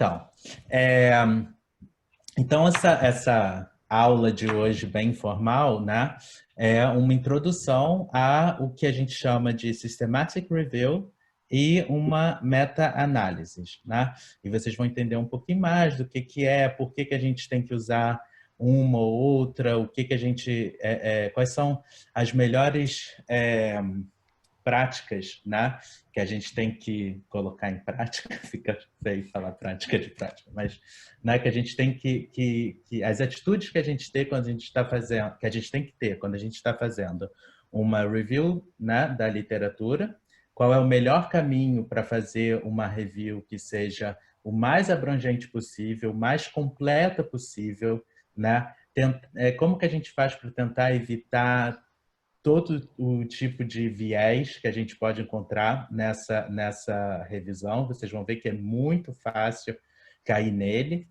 Então, é, então essa aula de hoje bem informal, né, é uma introdução a o que a gente chama de Systematic Review e uma meta-análise, né? E vocês vão entender um pouquinho mais do que é, por que a gente tem que usar uma ou outra, o que a gente, quais são as melhores práticas, né, que a gente tem que colocar em prática, fica feio falar prática de prática, mas né, que a gente tem que as atitudes que a gente tem quando a gente está fazendo, que a gente tem que ter quando a gente está fazendo uma review, né, da literatura, qual é o melhor caminho para fazer uma review que seja o mais abrangente possível, o mais completa possível, né? Como que a gente faz para tentar evitar todo o tipo de viés que a gente pode encontrar nessa revisão. Vocês vão ver que é muito fácil cair nele,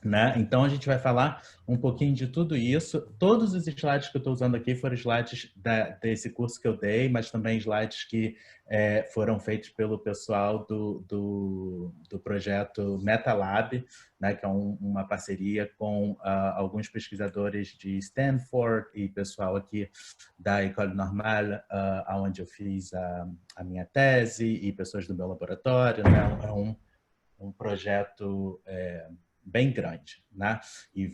né? Então, a gente vai falar um pouquinho de tudo isso. Todos os slides que eu estou usando aqui foram slides desse curso que eu dei, mas também slides que foram feitos pelo pessoal do projeto MetaLab, né, que é uma parceria com alguns pesquisadores de Stanford e pessoal aqui da École Normale, onde eu fiz a minha tese, e pessoas do meu laboratório, né? É um projeto bem grande, né? E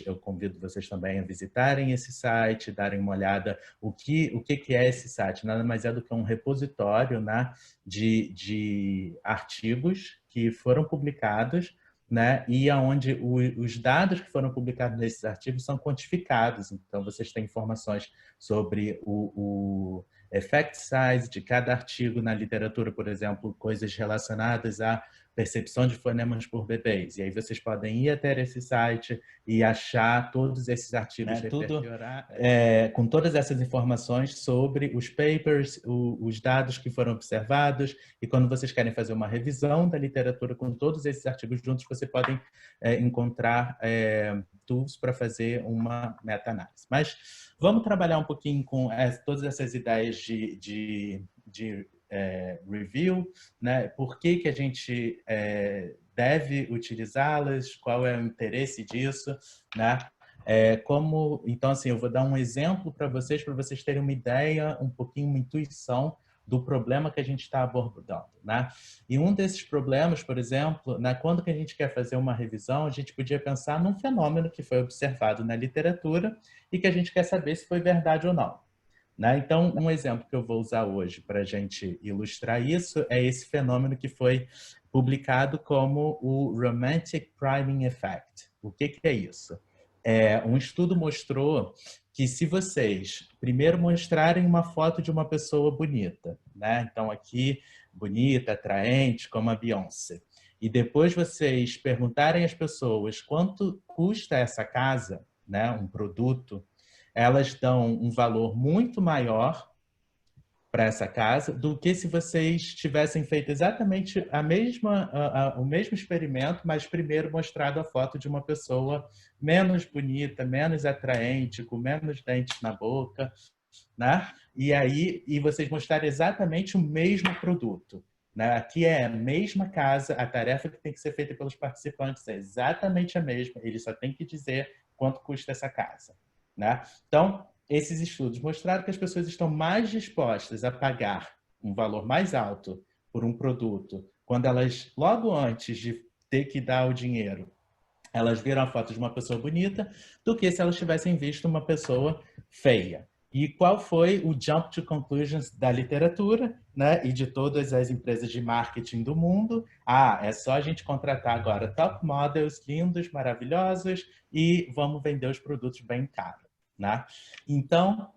eu convido vocês também a visitarem esse site, darem uma olhada o que é esse site. Nada mais é do que um repositório, né, de artigos que foram publicados, né? E aonde os dados que foram publicados nesses artigos são quantificados. Então, vocês têm informações sobre o effect size de cada artigo na literatura, por exemplo, coisas relacionadas a percepção de fonemas por bebês. E aí vocês podem ir até esse site e achar todos esses artigos, né, tudo com todas essas informações sobre os papers, os dados que foram observados. E quando vocês querem fazer uma revisão da literatura com todos esses artigos juntos, vocês podem encontrar tools para fazer uma meta-análise. Mas vamos trabalhar um pouquinho com todas essas ideias de review, né? Por que a gente deve utilizá-las, qual é o interesse disso, né? Então, assim, eu vou dar um exemplo para vocês terem uma ideia, um pouquinho, uma intuição do problema que a gente está abordando, né? E um desses problemas, por exemplo, né, quando que a gente quer fazer uma revisão, a gente podia pensar num fenômeno que foi observado na literatura e que a gente quer saber se foi verdade ou não, né? Então, um exemplo que eu vou usar hoje para a gente ilustrar isso é esse fenômeno que foi publicado como o Romantic Priming Effect. O que é isso? Um estudo mostrou que se vocês primeiro mostrarem uma foto de uma pessoa bonita, né? Então aqui, bonita, atraente, como a Beyoncé, e depois vocês perguntarem às pessoas quanto custa essa casa, né? Um produto, elas dão um valor muito maior para essa casa do que se vocês tivessem feito exatamente o mesmo experimento, mas primeiro mostrado a foto de uma pessoa menos bonita, menos atraente, com menos dentes na boca, né? E vocês mostrarem exatamente o mesmo produto, né? Aqui é a mesma casa, a tarefa que tem que ser feita pelos participantes é exatamente a mesma, eles só têm que dizer quanto custa essa casa, né? Então, esses estudos mostraram que as pessoas estão mais dispostas a pagar um valor mais alto por um produto quando elas, logo antes de ter que dar o dinheiro, elas viram a foto de uma pessoa bonita, do que se elas tivessem visto uma pessoa feia. E qual foi o jump to conclusions da literatura, né, e de todas as empresas de marketing do mundo? É só a gente contratar agora top models, lindos, maravilhosos, e vamos vender os produtos bem caros, né? Então,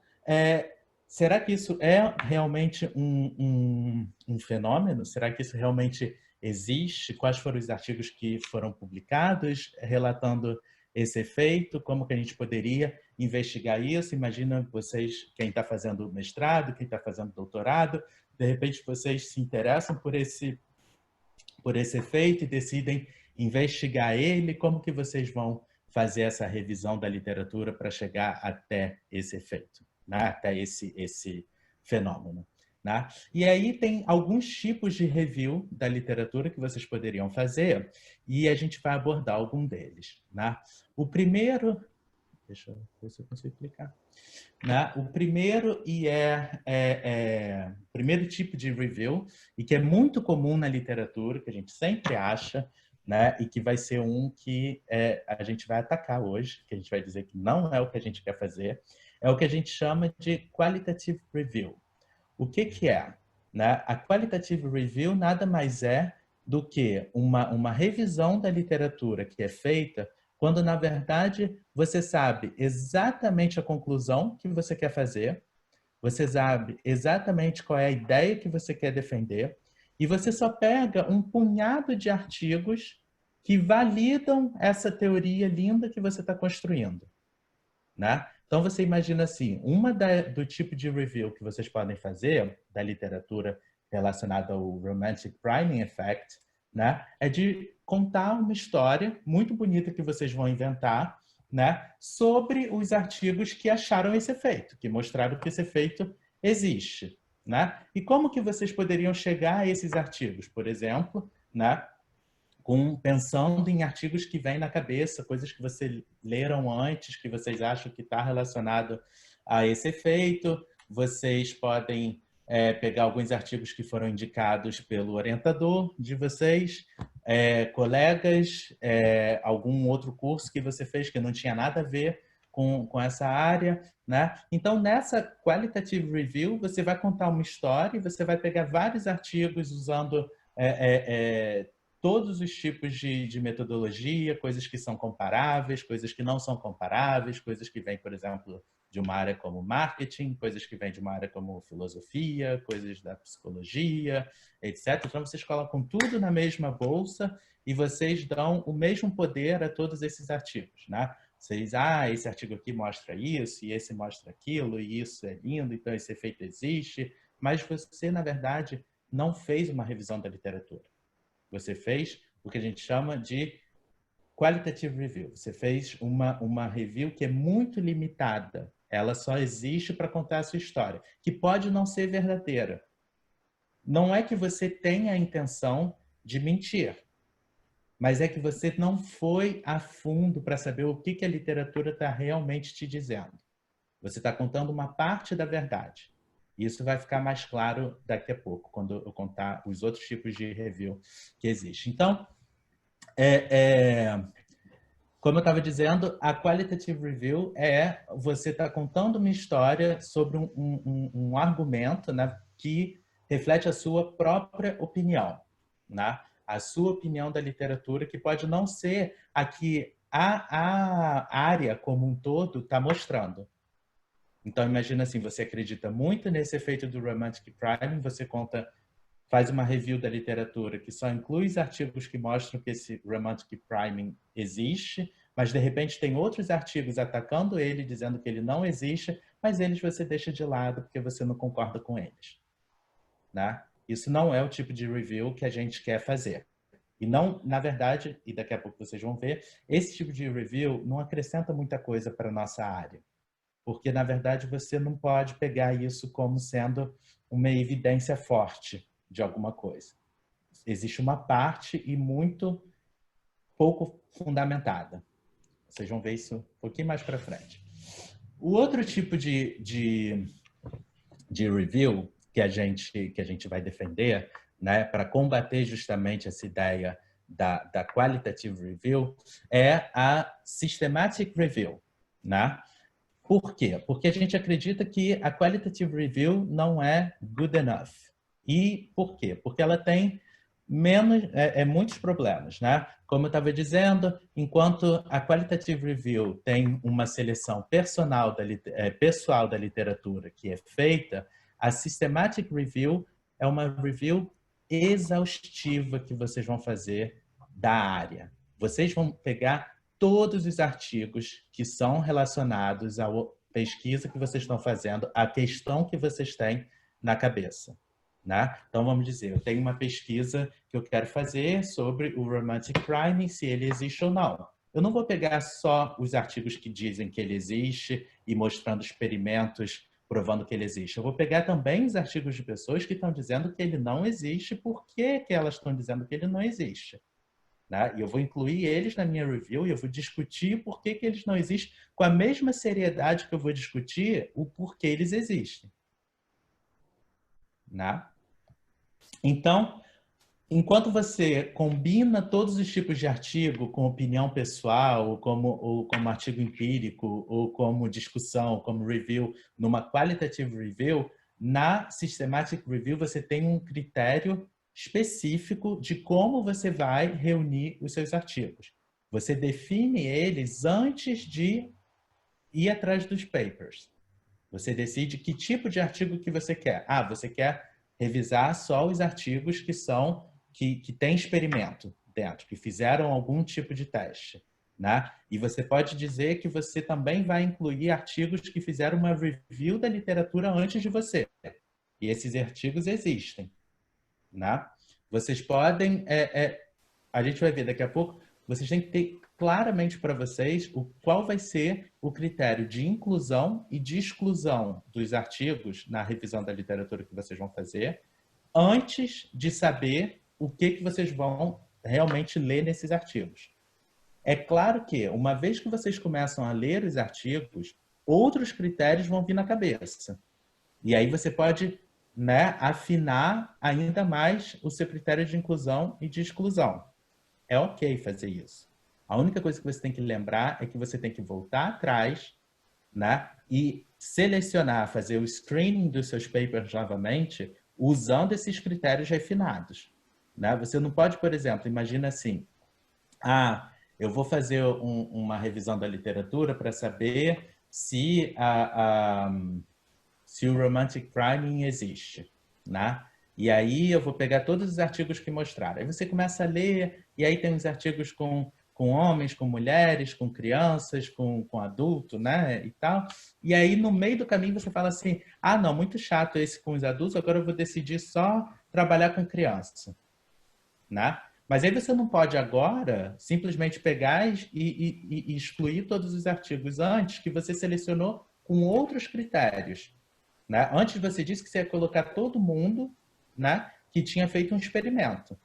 será que isso é realmente um fenômeno? Será que isso realmente existe? Quais foram os artigos que foram publicados relatando esse efeito? Como que a gente poderia investigar isso? Imagina vocês, quem está fazendo mestrado, quem está fazendo doutorado, de repente vocês se interessam por esse efeito e decidem investigar ele. Como que vocês vão fazer essa revisão da literatura para chegar até esse efeito, né? Até esse fenômeno? né? E aí tem alguns tipos de review da literatura que vocês poderiam fazer e a gente vai abordar algum deles, né? O primeiro, deixa eu ver se eu consigo explicar. Né? O primeiro primeiro tipo de review e que é muito comum na literatura, que a gente sempre acha, né? E que vai ser um que a gente vai atacar hoje, que a gente vai dizer que não é o que a gente quer fazer, é o que a gente chama de qualitative review. O que é? Né? A qualitative review nada mais é do que uma revisão da literatura que é feita quando, na verdade, você sabe exatamente a conclusão que você quer fazer, você sabe exatamente qual é a ideia que você quer defender, e você só pega um punhado de artigos que validam essa teoria linda que você está construindo, né? Então, você imagina assim, do tipo de review que vocês podem fazer da literatura relacionada ao Romantic Priming Effect, né, é de contar uma história muito bonita que vocês vão inventar, né, sobre os artigos que acharam esse efeito, que mostraram que esse efeito existe, né? E como que vocês poderiam chegar a esses artigos, por exemplo, né, pensando em artigos que vêm na cabeça, coisas que vocês leram antes, que vocês acham que está relacionado a esse efeito. Vocês podem pegar alguns artigos que foram indicados pelo orientador de vocês, colegas, algum outro curso que você fez que não tinha nada a ver com essa área, né? Então, nessa qualitative review, você vai contar uma história, você vai pegar vários artigos usando todos os tipos de metodologia, coisas que são comparáveis, coisas que não são comparáveis, coisas que vêm, por exemplo, de uma área como marketing, coisas que vêm de uma área como filosofia, coisas da psicologia, etc. Então, vocês colocam tudo na mesma bolsa e vocês dão o mesmo poder a todos esses artigos, né? Vocês, esse artigo aqui mostra isso, e esse mostra aquilo, e isso é lindo, então esse efeito existe, mas você, na verdade, não fez uma revisão da literatura. Você fez o que a gente chama de qualitative review. Você fez uma review que é muito limitada. Ela só existe para contar a sua história, que pode não ser verdadeira. Não é que você tenha a intenção de mentir, mas é que você não foi a fundo para saber o que a literatura está realmente te dizendo. Você está contando uma parte da verdade. Isso vai ficar mais claro daqui a pouco, quando eu contar os outros tipos de review que existem. Então, como eu estava dizendo, a qualitative review você está contando uma história sobre um argumento, né, que reflete a sua própria opinião, né? A sua opinião da literatura, que pode não ser a que a área como um todo está mostrando. Então, imagina assim, você acredita muito nesse efeito do Romantic Priming, você faz uma review da literatura que só inclui os artigos que mostram que esse Romantic Priming existe, mas de repente tem outros artigos atacando ele, dizendo que ele não existe, mas eles você deixa de lado porque você não concorda com eles, né? Isso não é o tipo de review que a gente quer fazer. E não, na verdade, e daqui a pouco vocês vão ver, esse tipo de review não acrescenta muita coisa para a nossa área. Porque, na verdade, você não pode pegar isso como sendo uma evidência forte de alguma coisa. Existe uma parte e muito pouco fundamentada. Vocês vão ver isso um pouquinho mais para frente. O outro tipo de review que a gente vai defender, né, para combater justamente essa ideia da qualitative review, é a systematic review, né? Por quê? Porque a gente acredita que a qualitative review não é good enough. E por quê? Porque ela tem muitos problemas, né? Como eu estava dizendo, enquanto a qualitative review tem uma seleção pessoal da literatura que é feita, a systematic review é uma review exaustiva que vocês vão fazer da área. Vocês vão pegar todos os artigos que são relacionados à pesquisa que vocês estão fazendo, à questão que vocês têm na cabeça, né? Então, vamos dizer, eu tenho uma pesquisa que eu quero fazer sobre o Romantic Priming, se ele existe ou não. Eu não vou pegar só os artigos que dizem que ele existe e mostrando experimentos provando que ele existe. Eu vou pegar também os artigos de pessoas que estão dizendo que ele não existe, por que elas estão dizendo que ele não existe. Né? E eu vou incluir eles na minha review e eu vou discutir por que eles não existem com a mesma seriedade que eu vou discutir o porquê eles existem. Né? Então, enquanto você combina todos os tipos de artigo com opinião pessoal, ou como artigo empírico, ou como discussão, como review, numa qualitative review, na systematic review você tem um critério específico de como você vai reunir os seus artigos. Você define eles antes de ir atrás dos papers. Você decide que tipo de artigo que você quer. Ah, você quer revisar só os artigos que têm experimento dentro, que fizeram algum tipo de teste. Né? E você pode dizer que você também vai incluir artigos que fizeram uma review da literatura antes de você. E esses artigos existem. Né? Vocês podem... a gente vai ver daqui a pouco. Vocês têm que ter claramente para vocês qual vai ser o critério de inclusão e de exclusão dos artigos na revisão da literatura que vocês vão fazer, antes de saber o que vocês vão realmente ler nesses artigos. É claro que, uma vez que vocês começam a ler os artigos, outros critérios vão vir na cabeça. E aí você pode, né, afinar ainda mais o seu critério de inclusão e de exclusão. É ok fazer isso. A única coisa que você tem que lembrar é que você tem que voltar atrás, né, e selecionar, fazer o screening dos seus papers novamente, usando esses critérios refinados. Né? Você não pode, por exemplo, imagina assim, eu vou fazer uma revisão da literatura para saber se o romantic priming existe, né? E aí eu vou pegar todos os artigos que mostraram. Aí você começa a ler, e aí tem os artigos com homens, com mulheres, com crianças, com adulto, né? E tal. E aí no meio do caminho você fala assim, não, muito chato esse com os adultos, agora eu vou decidir só trabalhar com criança, né? Mas aí você não pode agora simplesmente pegar e excluir todos os artigos antes que você selecionou com outros critérios. Né? Antes você disse que você ia colocar todo mundo, né, que tinha feito um experimento.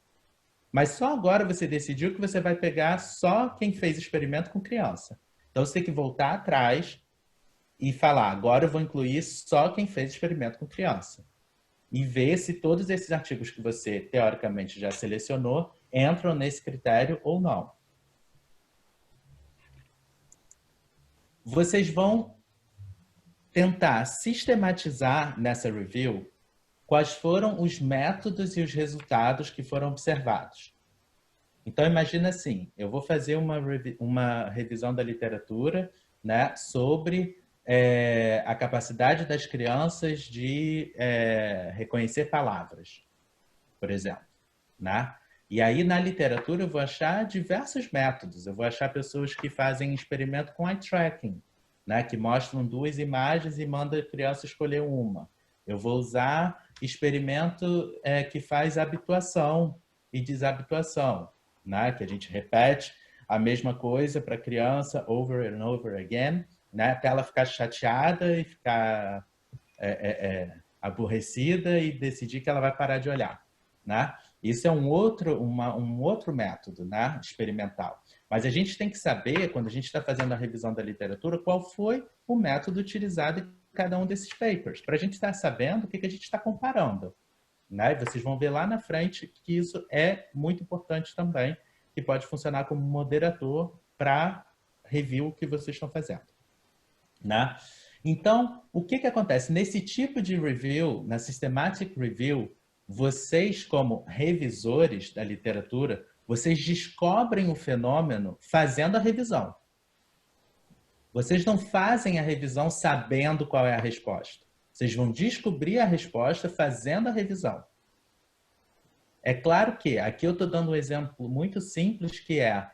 Mas só agora você decidiu que você vai pegar só quem fez experimento com criança. Então você tem que voltar atrás e falar, agora eu vou incluir só quem fez experimento com criança. E ver se todos esses artigos que você, teoricamente, já selecionou entram nesse critério ou não. Vocês vão tentar sistematizar nessa review quais foram os métodos e os resultados que foram observados. Então, imagina assim, eu vou fazer uma revisão da literatura, né, sobre a capacidade das crianças de reconhecer palavras, por exemplo. Né? E aí, na literatura, eu vou achar diversos métodos. Eu vou achar pessoas que fazem experimento com eye tracking, né, que mostram duas imagens e manda a criança escolher uma. Eu vou usar experimento que faz habituação e desabituação, né, que a gente repete a mesma coisa para a criança over and over again, né, até ela ficar chateada e ficar aborrecida e decidir que ela vai parar de olhar. Né? Isso é um outro método, né, experimental. Mas a gente tem que saber, quando a gente está fazendo a revisão da literatura, qual foi o método utilizado em cada um desses papers, para a gente estar sabendo o que a gente está comparando. Né? E vocês vão ver lá na frente que isso é muito importante também, que pode funcionar como moderador para review que vocês estão fazendo. Né? Então, o que acontece? Nesse tipo de review, na systematic review, vocês, como revisores da literatura, vocês descobrem o fenômeno fazendo a revisão. Vocês não fazem a revisão sabendo qual é a resposta. Vocês vão descobrir a resposta fazendo a revisão. É claro que, aqui eu estou dando um exemplo muito simples, que é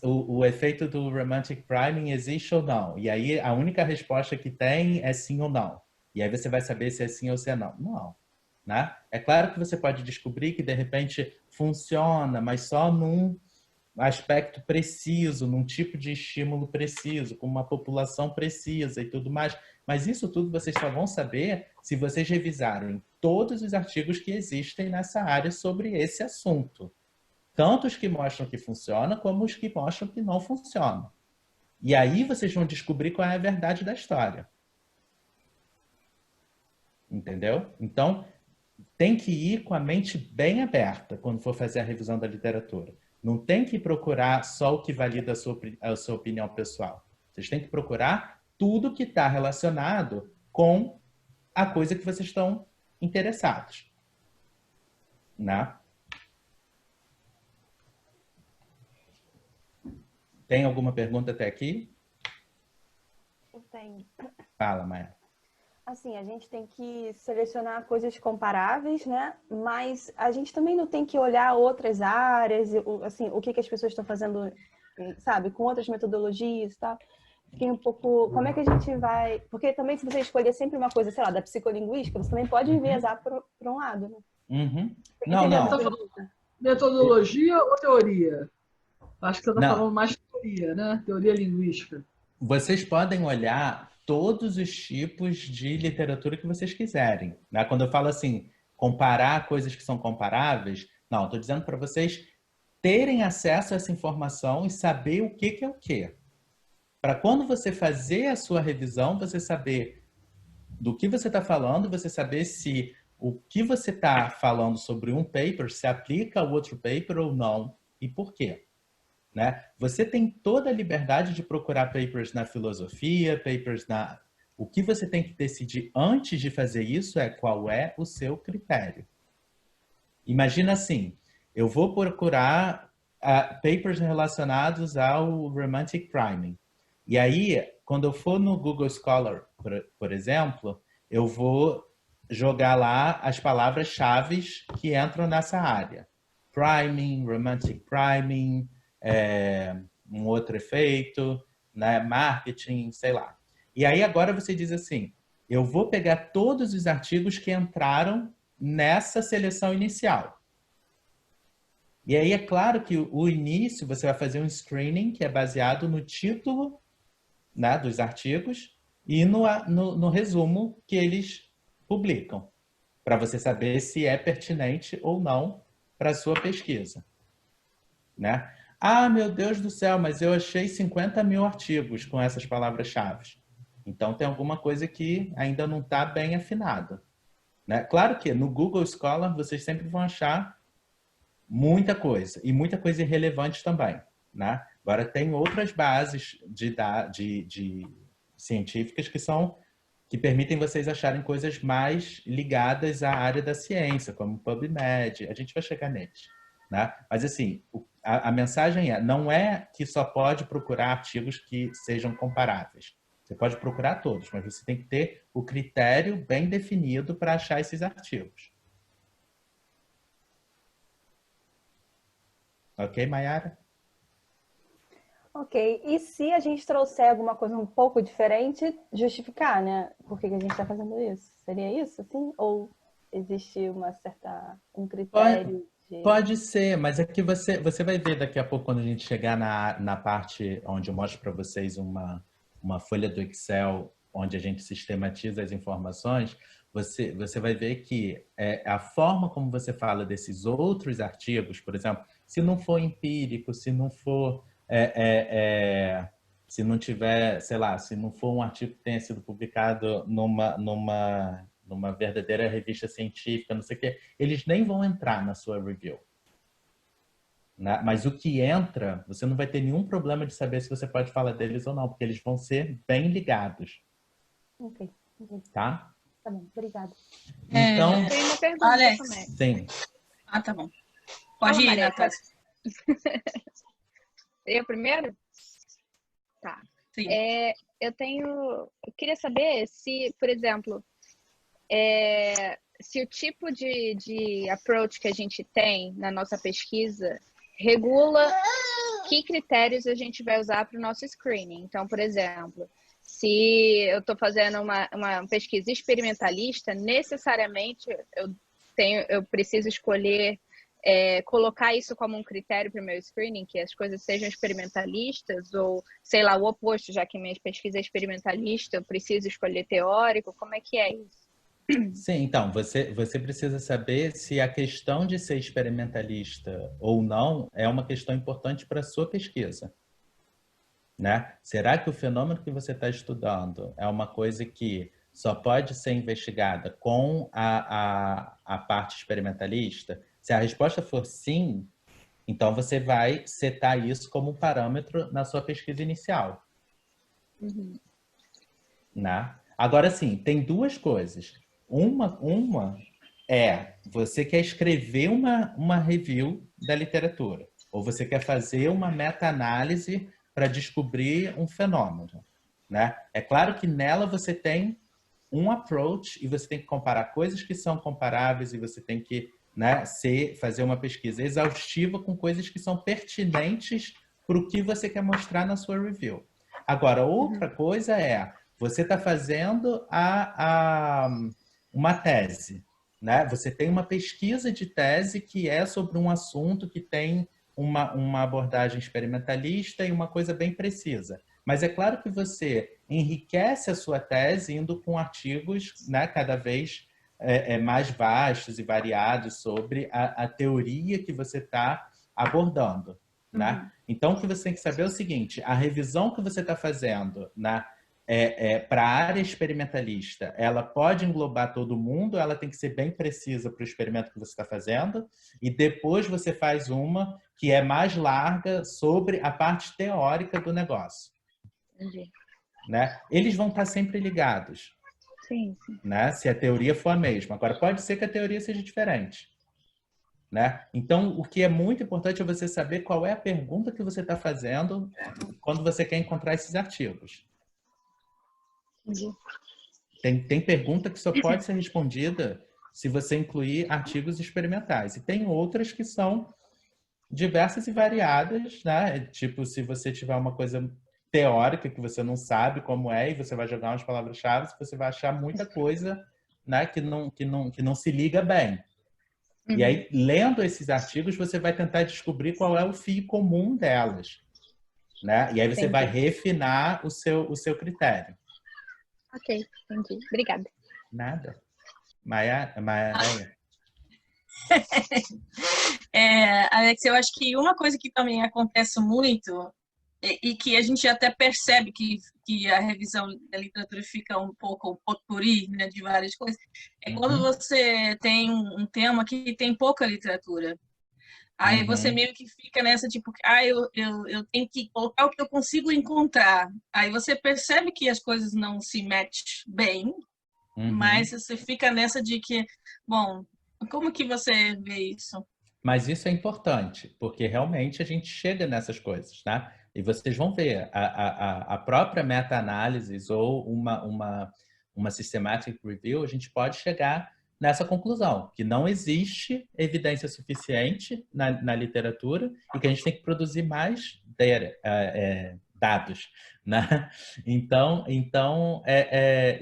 o efeito do romantic priming existe ou não. E aí a única resposta que tem é sim ou não. E aí você vai saber se é sim ou se é não. Não. Né? É claro que você pode descobrir que de repente funciona, mas só num aspecto preciso, num tipo de estímulo preciso, com uma população precisa e tudo mais. Mas isso tudo vocês só vão saber se vocês revisarem todos os artigos que existem nessa área sobre esse assunto. Tanto os que mostram que funciona, como os que mostram que não funciona. E aí vocês vão descobrir qual é a verdade da história. Entendeu? Então, tem que ir com a mente bem aberta quando for fazer a revisão da literatura. Não tem que procurar só o que valida a sua opinião pessoal. Vocês têm que procurar tudo que está relacionado com a coisa que vocês estão interessados. Né? Tem alguma pergunta até aqui? Eu tenho. Fala, Maia. Assim, a gente tem que selecionar coisas comparáveis, né? Mas a gente também não tem que olhar outras áreas, assim, o que as pessoas estão fazendo, sabe, com outras metodologias e tal. Fiquei um pouco... Como é que a gente vai... Porque também se você escolher sempre uma coisa, sei lá, da psicolinguística, você também pode enviesar para um lado, né? Uhum. Não. Você tá falando metodologia ou teoria? Acho que você está falando mais teoria, né? Teoria linguística. Vocês podem olhar todos os tipos de literatura que vocês quiserem. Né? Quando eu falo assim, comparar coisas que são comparáveis, não, estou dizendo para vocês terem acesso a essa informação e saber o que é o que. Para quando você fazer a sua revisão, você saber do que você está falando, você saber se o que você está falando sobre um paper se aplica ao outro paper ou não e por quê. Né? Você tem toda a liberdade de procurar papers na filosofia, papers na... O que você tem que decidir antes de fazer isso é qual é o seu critério. Imagina assim, eu vou procurar papers relacionados ao romantic priming. E aí, quando eu for no Google Scholar, por exemplo, eu vou jogar lá as palavras-chave que entram nessa área. Priming, romantic priming, um outro efeito, né? Marketing, sei lá. E aí agora você diz assim, eu vou pegar todos os artigos que entraram nessa seleção inicial. E aí é claro que o início você vai fazer um screening que é baseado no título, né, dos artigos e no resumo que eles publicam, para você saber se é pertinente ou não para a sua pesquisa. Né? Ah, meu Deus do céu, mas eu achei 50 mil artigos com essas palavras-chave. Então, tem alguma coisa que ainda não está bem afinada. Né? Claro que no Google Scholar vocês sempre vão achar muita coisa, e muita coisa irrelevante também. Né? Agora, tem outras bases de científicas que permitem vocês acharem coisas mais ligadas à área da ciência, como PubMed. A gente vai chegar neles. Né? Mas, assim, a mensagem não é que só pode procurar artigos que sejam comparáveis. Você pode procurar todos, mas você tem que ter o critério bem definido para achar esses artigos. Ok, Mayara? Ok. E se a gente trouxer alguma coisa um pouco diferente, justificar, né? Por que a gente está fazendo isso? Seria isso, assim? Ou existe um critério? Pode ser, mas é que você vai ver daqui a pouco, quando a gente chegar na parte onde eu mostro para vocês uma folha do Excel, onde a gente sistematiza as informações, você vai ver que a forma como você fala desses outros artigos, por exemplo, se não for empírico, se não for... se não tiver, sei lá, se não for um artigo que tenha sido publicado numa verdadeira revista científica, não sei o quê, eles nem vão entrar na sua review. Né? Mas o que entra, você não vai ter nenhum problema de saber se você pode falar deles ou não, porque eles vão ser bem ligados. Ok. Tá? Tá bom, obrigada. Então, tem uma pergunta Alex. também. Sim. Ah, tá bom. Pode ir, Maria, Natália. Eu primeiro? Tá. Sim. Eu queria saber se, por exemplo, se o tipo de approach que a gente tem na nossa pesquisa regula que critérios a gente vai usar para o nosso screening. Então, por exemplo, se eu estou fazendo uma pesquisa experimentalista, necessariamente eu preciso escolher colocar isso como um critério para o meu screening, que as coisas sejam experimentalistas, ou, sei lá, o oposto, já que minha pesquisa é experimentalista, eu preciso escolher teórico, como é que é isso? Sim, então, você precisa saber se a questão de ser experimentalista ou não é uma questão importante para a sua pesquisa, né? Será que o fenômeno que você está estudando é uma coisa que só pode ser investigada com a parte experimentalista? Se a resposta for sim, então você vai setar isso como um parâmetro na sua pesquisa inicial. Uhum. Né? Agora sim, tem duas coisas. Uma é você quer escrever uma review da literatura, ou você quer fazer uma meta-análise para descobrir um fenômeno, né? É claro que nela você tem um approach e você tem que comparar coisas que são comparáveis e você tem que, né, fazer uma pesquisa exaustiva com coisas que são pertinentes para o que você quer mostrar na sua review. Agora, outra coisa é, você está fazendo uma tese, né? Você tem uma pesquisa de tese que é sobre um assunto que tem uma abordagem experimentalista e uma coisa bem precisa. Mas é claro que você enriquece a sua tese indo com artigos, né, cada vez mais vastos e variados sobre a teoria que você está abordando. Né? Então, o que você tem que saber é o seguinte, a revisão que você está fazendo, né, para a área experimentalista, ela pode englobar todo mundo, ela tem que ser bem precisa para o experimento que você está fazendo, e depois você faz uma que é mais larga sobre a parte teórica do negócio. Entendi. Né? Eles vão estar sempre ligados. Sim, sim. Né? Se a teoria for a mesma. Agora, pode ser que a teoria seja diferente. Né? Então, o que é muito importante é você saber qual é a pergunta que você está fazendo quando você quer encontrar esses artigos. Tem pergunta que só pode ser respondida se você incluir artigos experimentais. E tem outras que são diversas e variadas, né? Tipo, se você tiver uma coisa teórica que você não sabe como é e você vai jogar umas palavras-chave, você vai achar muita coisa, né, que não se liga bem. E aí, lendo esses artigos, você vai tentar descobrir qual é o fio comum delas. Né? E aí você vai refinar o seu critério. Ok, entendi. Obrigada. Nada. Maia. Alex, eu acho que uma coisa que também acontece muito e que a gente até percebe que a revisão da literatura fica um pouco potpourri, né, de várias coisas, é quando você tem um tema que tem pouca literatura. Aí você meio que fica nessa, tipo, eu tenho que colocar o que eu consigo encontrar. Aí você percebe que as coisas não se matcham bem, mas você fica nessa de que, bom, como que você vê isso? Mas isso é importante, porque realmente a gente chega nessas coisas, né? E vocês vão ver, a própria meta-análise ou uma systematic review, a gente pode chegar nessa conclusão, que não existe evidência suficiente na literatura e que a gente tem que produzir mais dados, né? Então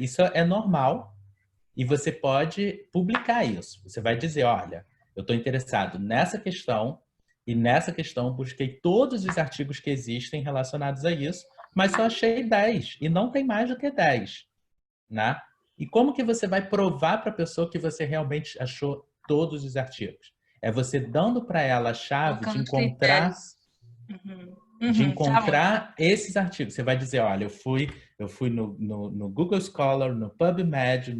isso é normal e você pode publicar isso. Você vai dizer, olha, eu estou interessado nessa questão e nessa questão busquei todos os artigos que existem relacionados a isso, mas só achei 10 e não tem mais do que 10, né? E como que você vai provar para a pessoa que você realmente achou todos os artigos? É você dando para ela a chave de encontrar, esses artigos. Você vai dizer, olha, eu fui no Google Scholar, no PubMed,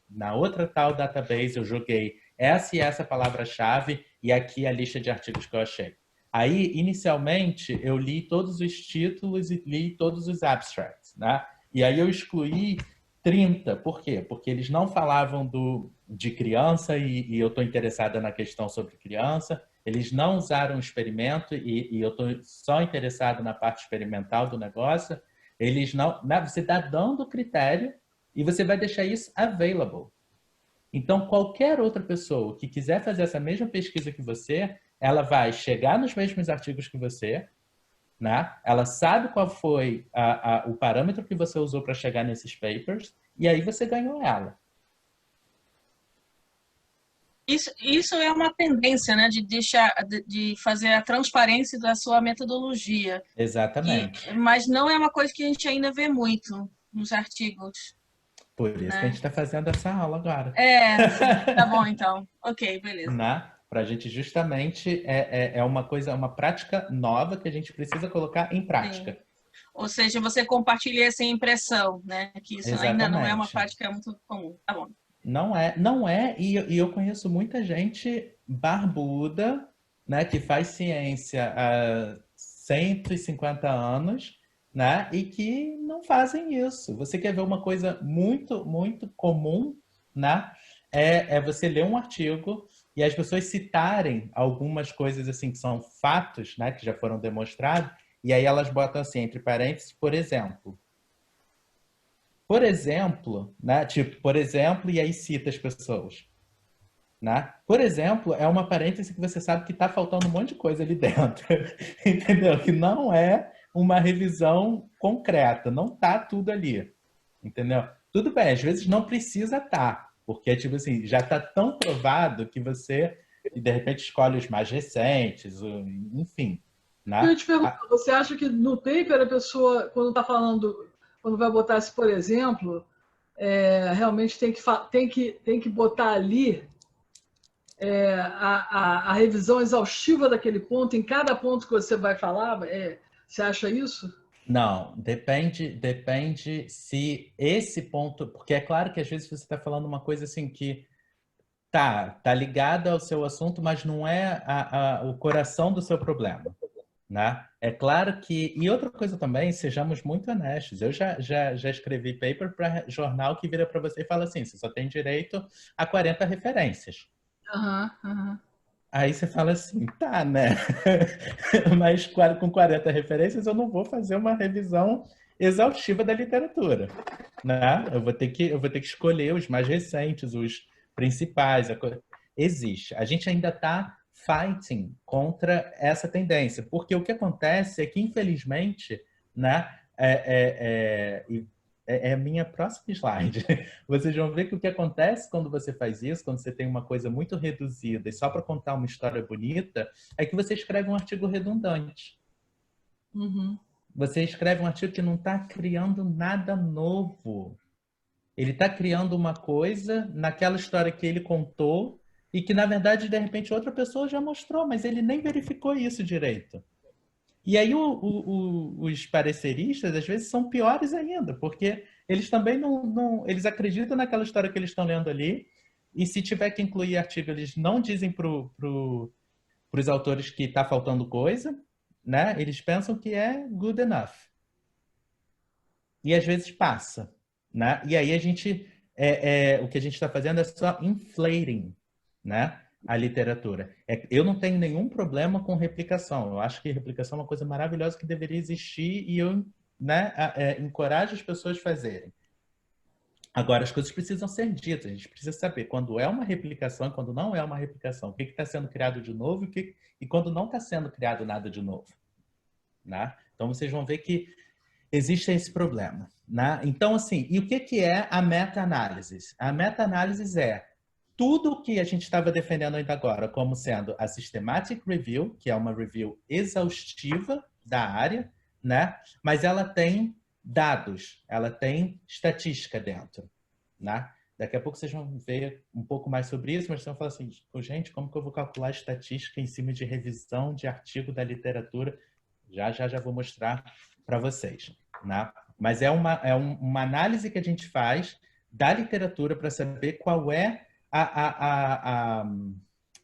na outra tal database, eu joguei essa e essa palavra-chave e aqui a lista de artigos que eu achei. Aí, inicialmente, eu li todos os títulos e li todos os abstracts, né? E aí eu excluí 30. Por quê? Porque eles não falavam de criança e eu estou interessada na questão sobre criança. Eles não usaram experimento e eu estou só interessado na parte experimental do negócio. Eles não... Você está dando critério e você vai deixar isso available. Então, qualquer outra pessoa que quiser fazer essa mesma pesquisa que você, ela vai chegar nos mesmos artigos que você, né? Ela sabe qual foi o parâmetro que você usou para chegar nesses papers, e aí você ganhou ela. Isso é uma tendência, né, de fazer a transparência da sua metodologia. Exatamente. Mas não é uma coisa que a gente ainda vê muito nos artigos. Por isso que a gente está fazendo essa aula agora. Tá bom então. Ok, beleza. Né? Para a gente justamente é uma prática nova que a gente precisa colocar em prática. Sim. Ou seja, você compartilha essa impressão, né? Que isso ainda não é uma prática muito comum. Tá bom. Não é, e eu conheço muita gente barbuda, né, que faz ciência há 150 anos, né, e que não fazem isso. Você quer ver uma coisa muito, muito comum, né? É você ler um artigo e as pessoas citarem algumas coisas assim que são fatos, né, que já foram demonstrados, e aí elas botam assim, entre parênteses, por exemplo. Por exemplo, né? Tipo, por exemplo, e aí cita as pessoas. Né? Por exemplo, é uma parêntese que você sabe que está faltando um monte de coisa ali dentro. Entendeu? Que não é uma revisão concreta, não está tudo ali. Entendeu? Tudo bem, às vezes não precisa estar, porque tipo assim, já está tão provado que você, de repente, escolhe os mais recentes, enfim. Né? Eu ia te perguntar, você acha que no paper a pessoa, quando está falando, quando vai botar esse, por exemplo, realmente tem que botar ali a revisão exaustiva daquele ponto, em cada ponto que você vai falar? Você acha isso? Não, depende se esse ponto, porque é claro que às vezes você está falando uma coisa assim que tá ligada ao seu assunto, mas não é o coração do seu problema, né? É claro que, e outra coisa também, sejamos muito honestos, eu já escrevi paper para jornal que vira para você e fala assim, você só tem direito a 40 referências. Aí você fala assim, tá, né? Mas com 40 referências eu não vou fazer uma revisão exaustiva da literatura, né? Eu vou ter que escolher os mais recentes, os principais. Existe. A gente ainda está fighting contra essa tendência, porque o que acontece é que, infelizmente, né? É a minha próxima slide. Vocês vão ver que o que acontece quando você faz isso, quando você tem uma coisa muito reduzida e só para contar uma história bonita, é que você escreve um artigo redundante. Uhum. Você escreve um artigo que não está criando nada novo. Ele está criando uma coisa naquela história que ele contou e que, na verdade, de repente, outra pessoa já mostrou, mas ele nem verificou isso direito. E aí os pareceristas, às vezes, são piores ainda, porque eles também eles acreditam naquela história que eles estão lendo ali, e se tiver que incluir artigo, eles não dizem para os autores que está faltando coisa, né? Eles pensam que é good enough. E às vezes passa, né? E aí a gente, o que a gente está fazendo é só inflating, né? A literatura. Eu não tenho nenhum problema com replicação. Eu acho que replicação é uma coisa maravilhosa que deveria existir e eu, né, encorajo as pessoas a fazerem. Agora, as coisas precisam ser ditas. A gente precisa saber quando é uma replicação e quando não é uma replicação. O que está sendo criado de novo e quando não está sendo criado nada de novo. Né? Então, vocês vão ver que existe esse problema. Né? Então, assim, e o que é a meta-análise? A meta-análise é tudo o que a gente estava defendendo ainda agora como sendo a Systematic Review, que é uma review exaustiva da área, né? Mas ela tem dados, ela tem estatística dentro, né? Daqui a pouco vocês vão ver um pouco mais sobre isso, mas vocês vão falar assim, gente, como que eu vou calcular estatística em cima de revisão de artigo da literatura? Já vou mostrar para vocês, né? Mas é uma análise que a gente faz da literatura para saber qual é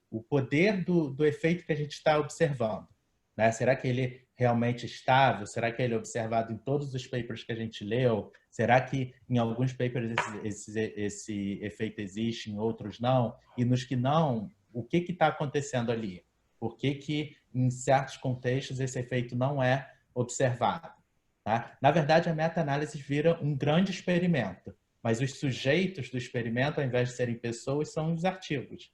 o poder do efeito que a gente está observando. Né? Será que ele realmente é estável? Será que ele é observado em todos os papers que a gente leu? Será que em alguns papers esse efeito existe, em outros não? E nos que não, o que está acontecendo ali? Por que em certos contextos esse efeito não é observado? Tá? Na verdade, a meta-análise vira um grande experimento. Mas os sujeitos do experimento, ao invés de serem pessoas, são os artigos.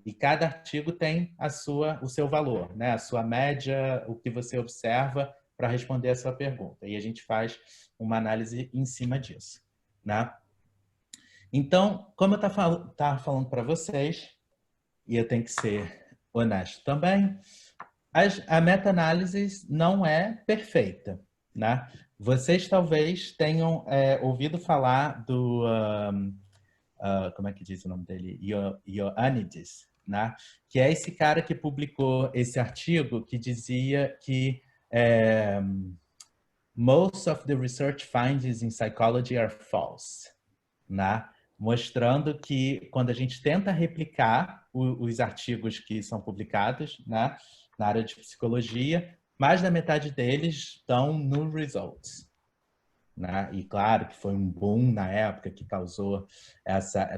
E cada artigo tem o seu valor, né? A sua média, o que você observa para responder a sua pergunta. E a gente faz uma análise em cima disso. Né? Então, como eu estava falando para vocês, e eu tenho que ser honesto também, a meta-análise não é perfeita, né? Vocês talvez tenham ouvido falar do, como é que diz o nome dele? Ioannidis, né? Que é esse cara que publicou esse artigo que dizia que most of the research findings in psychology are false, né? Mostrando que quando a gente tenta replicar os artigos que são publicados, né, na área de psicologia, mais da metade deles estão no results, né? E claro que foi um boom na época que causou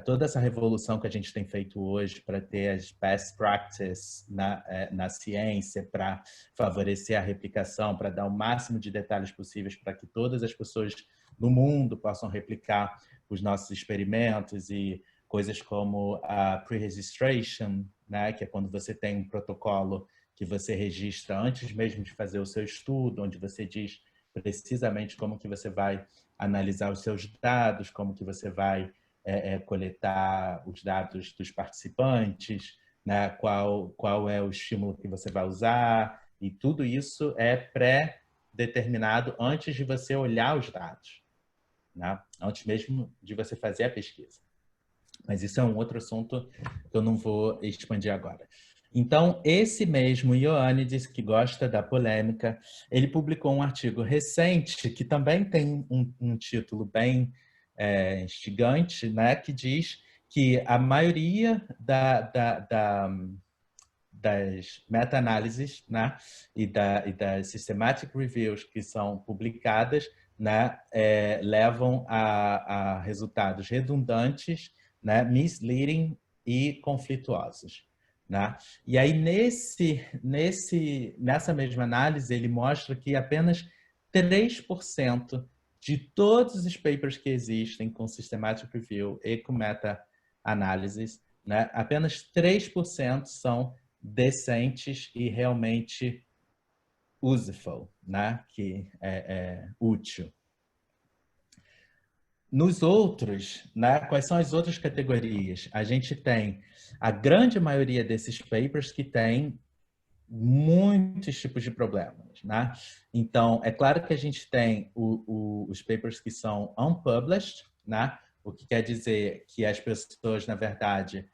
toda essa revolução que a gente tem feito hoje para ter as best practices na ciência, para favorecer a replicação, para dar o máximo de detalhes possíveis para que todas as pessoas no mundo possam replicar os nossos experimentos, e coisas como a pre-registration, né? Que é quando você tem um protocolo que você registra antes mesmo de fazer o seu estudo, onde você diz precisamente como que você vai analisar os seus dados, como que você vai coletar os dados dos participantes, né? Qual é o estímulo que você vai usar, e tudo isso é pré-determinado antes de você olhar os dados, né? Antes mesmo de você fazer a pesquisa. Mas isso é um outro assunto que eu não vou expandir agora. Então, esse mesmo Ioannidis, que gosta da polêmica, ele publicou um artigo recente, que também tem um título bem instigante, né, que diz que a maioria das meta-análises, né, e das systematic reviews que são publicadas, né, levam a resultados redundantes, né, misleading e conflituosos, né? E aí, nessa mesma análise, ele mostra que apenas 3% de todos os papers que existem com systematic review e com meta-análises, né, apenas 3% são decentes e realmente useful, né, que é útil. Nos outros, né, quais são as outras categorias? A gente tem a grande maioria desses papers que tem muitos tipos de problemas, né? Então, é claro que a gente tem os papers que são unpublished, né? O que quer dizer que as pessoas, na verdade,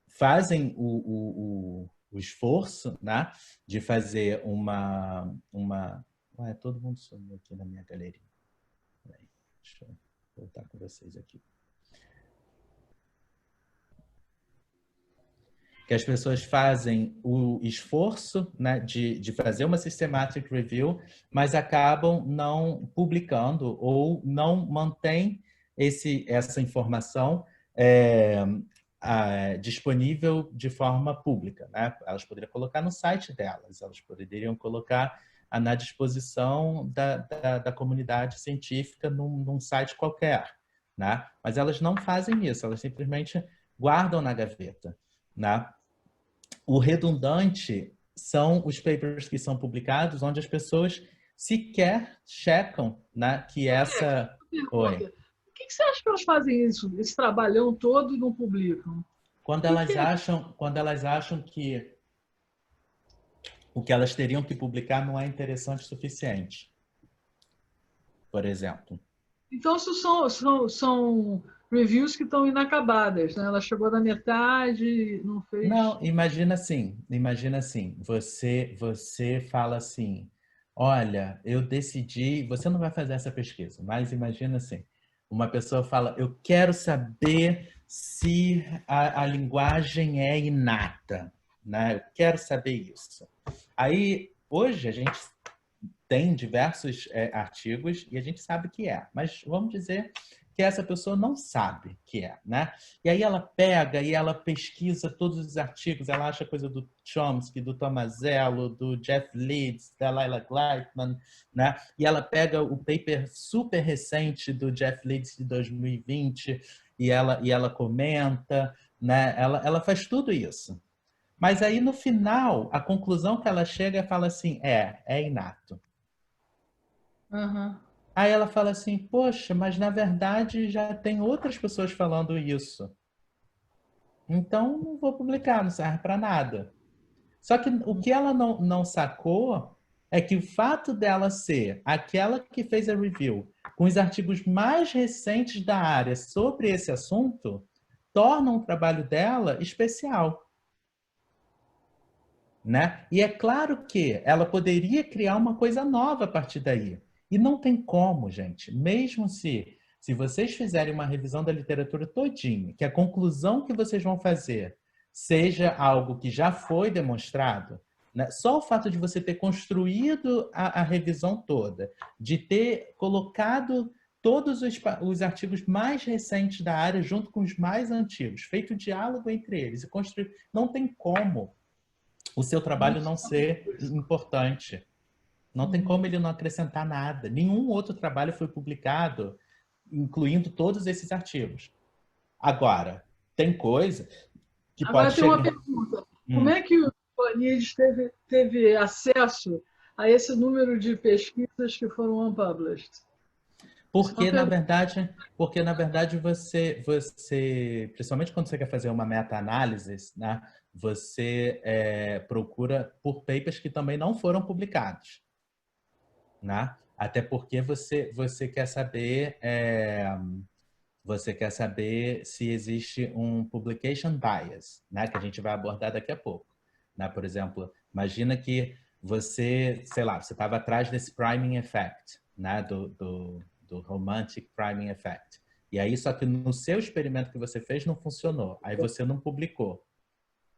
fazem o esforço, né, de fazer uma... Ué, todo mundo sumiu aqui na minha galeria. Deixa eu voltar com vocês aqui. Que as pessoas fazem o esforço, né, de fazer uma systematic review, mas acabam não publicando ou não mantém essa informação disponível de forma pública, né? Elas poderiam colocar no site delas, elas poderiam colocar na disposição da comunidade científica num site qualquer, né? Mas elas não fazem isso, elas simplesmente guardam na gaveta, né? O redundante são os papers que são publicados onde as pessoas sequer checam, né, que essa... Oi. Por que você acha que elas fazem isso, esse trabalhão todo, e não publicam? Quando elas acham que o que elas teriam que publicar não é interessante o suficiente, por exemplo. Então, isso são reviews que estão inacabadas, né? Ela chegou na metade, não fez... Não, imagina assim, você fala assim, olha, eu decidi, você não vai fazer essa pesquisa, mas imagina assim, uma pessoa fala, eu quero saber se a linguagem é inata, né? Eu quero saber isso. Aí, hoje, a gente tem diversos artigos e a gente sabe que é, mas vamos dizer que essa pessoa não sabe que é, né? E aí ela pega e ela pesquisa todos os artigos, ela acha coisa do Chomsky, do Tomazello, do Jeff Leeds, da Lila Gleitman, né? E ela pega o paper super recente do Jeff Leeds de 2020 e ela comenta, né? Ela faz tudo isso. Mas aí, no final, a conclusão que ela chega fala assim, é inato. Uhum. Aí ela fala assim, poxa, mas na verdade já tem outras pessoas falando isso. Então não vou publicar, não serve para nada. Só que o que ela não sacou é que o fato dela ser aquela que fez a review com os artigos mais recentes da área sobre esse assunto torna o trabalho dela especial. Né? E é claro que ela poderia criar uma coisa nova a partir daí. E não tem como, gente. Mesmo se vocês fizerem uma revisão da literatura todinha, que a conclusão que vocês vão fazer seja algo que já foi demonstrado, né? Só o fato de você ter construído a revisão toda, de ter colocado todos os artigos mais recentes da área junto com os mais antigos, feito diálogo entre eles e construir, não tem como o seu trabalho não ser importante. Não tem como ele não acrescentar nada. Nenhum outro trabalho foi publicado, incluindo todos esses artigos. Agora, tem coisa que Agora pode tem chegar... uma pergunta. Como é que o Ioannidis teve acesso a esse número de pesquisas que foram unpublished? Porque, na verdade, você, principalmente quando você quer fazer uma meta-análise, né, você procura por papers que também não foram publicados. Né? Até porque você quer saber se existe um publication bias, né? Que a gente vai abordar daqui a pouco. Né? Por exemplo, imagina que você, sei lá, você estava atrás desse priming effect, né? do romantic priming effect. E aí, só que no seu experimento que você fez não funcionou. Aí você não publicou.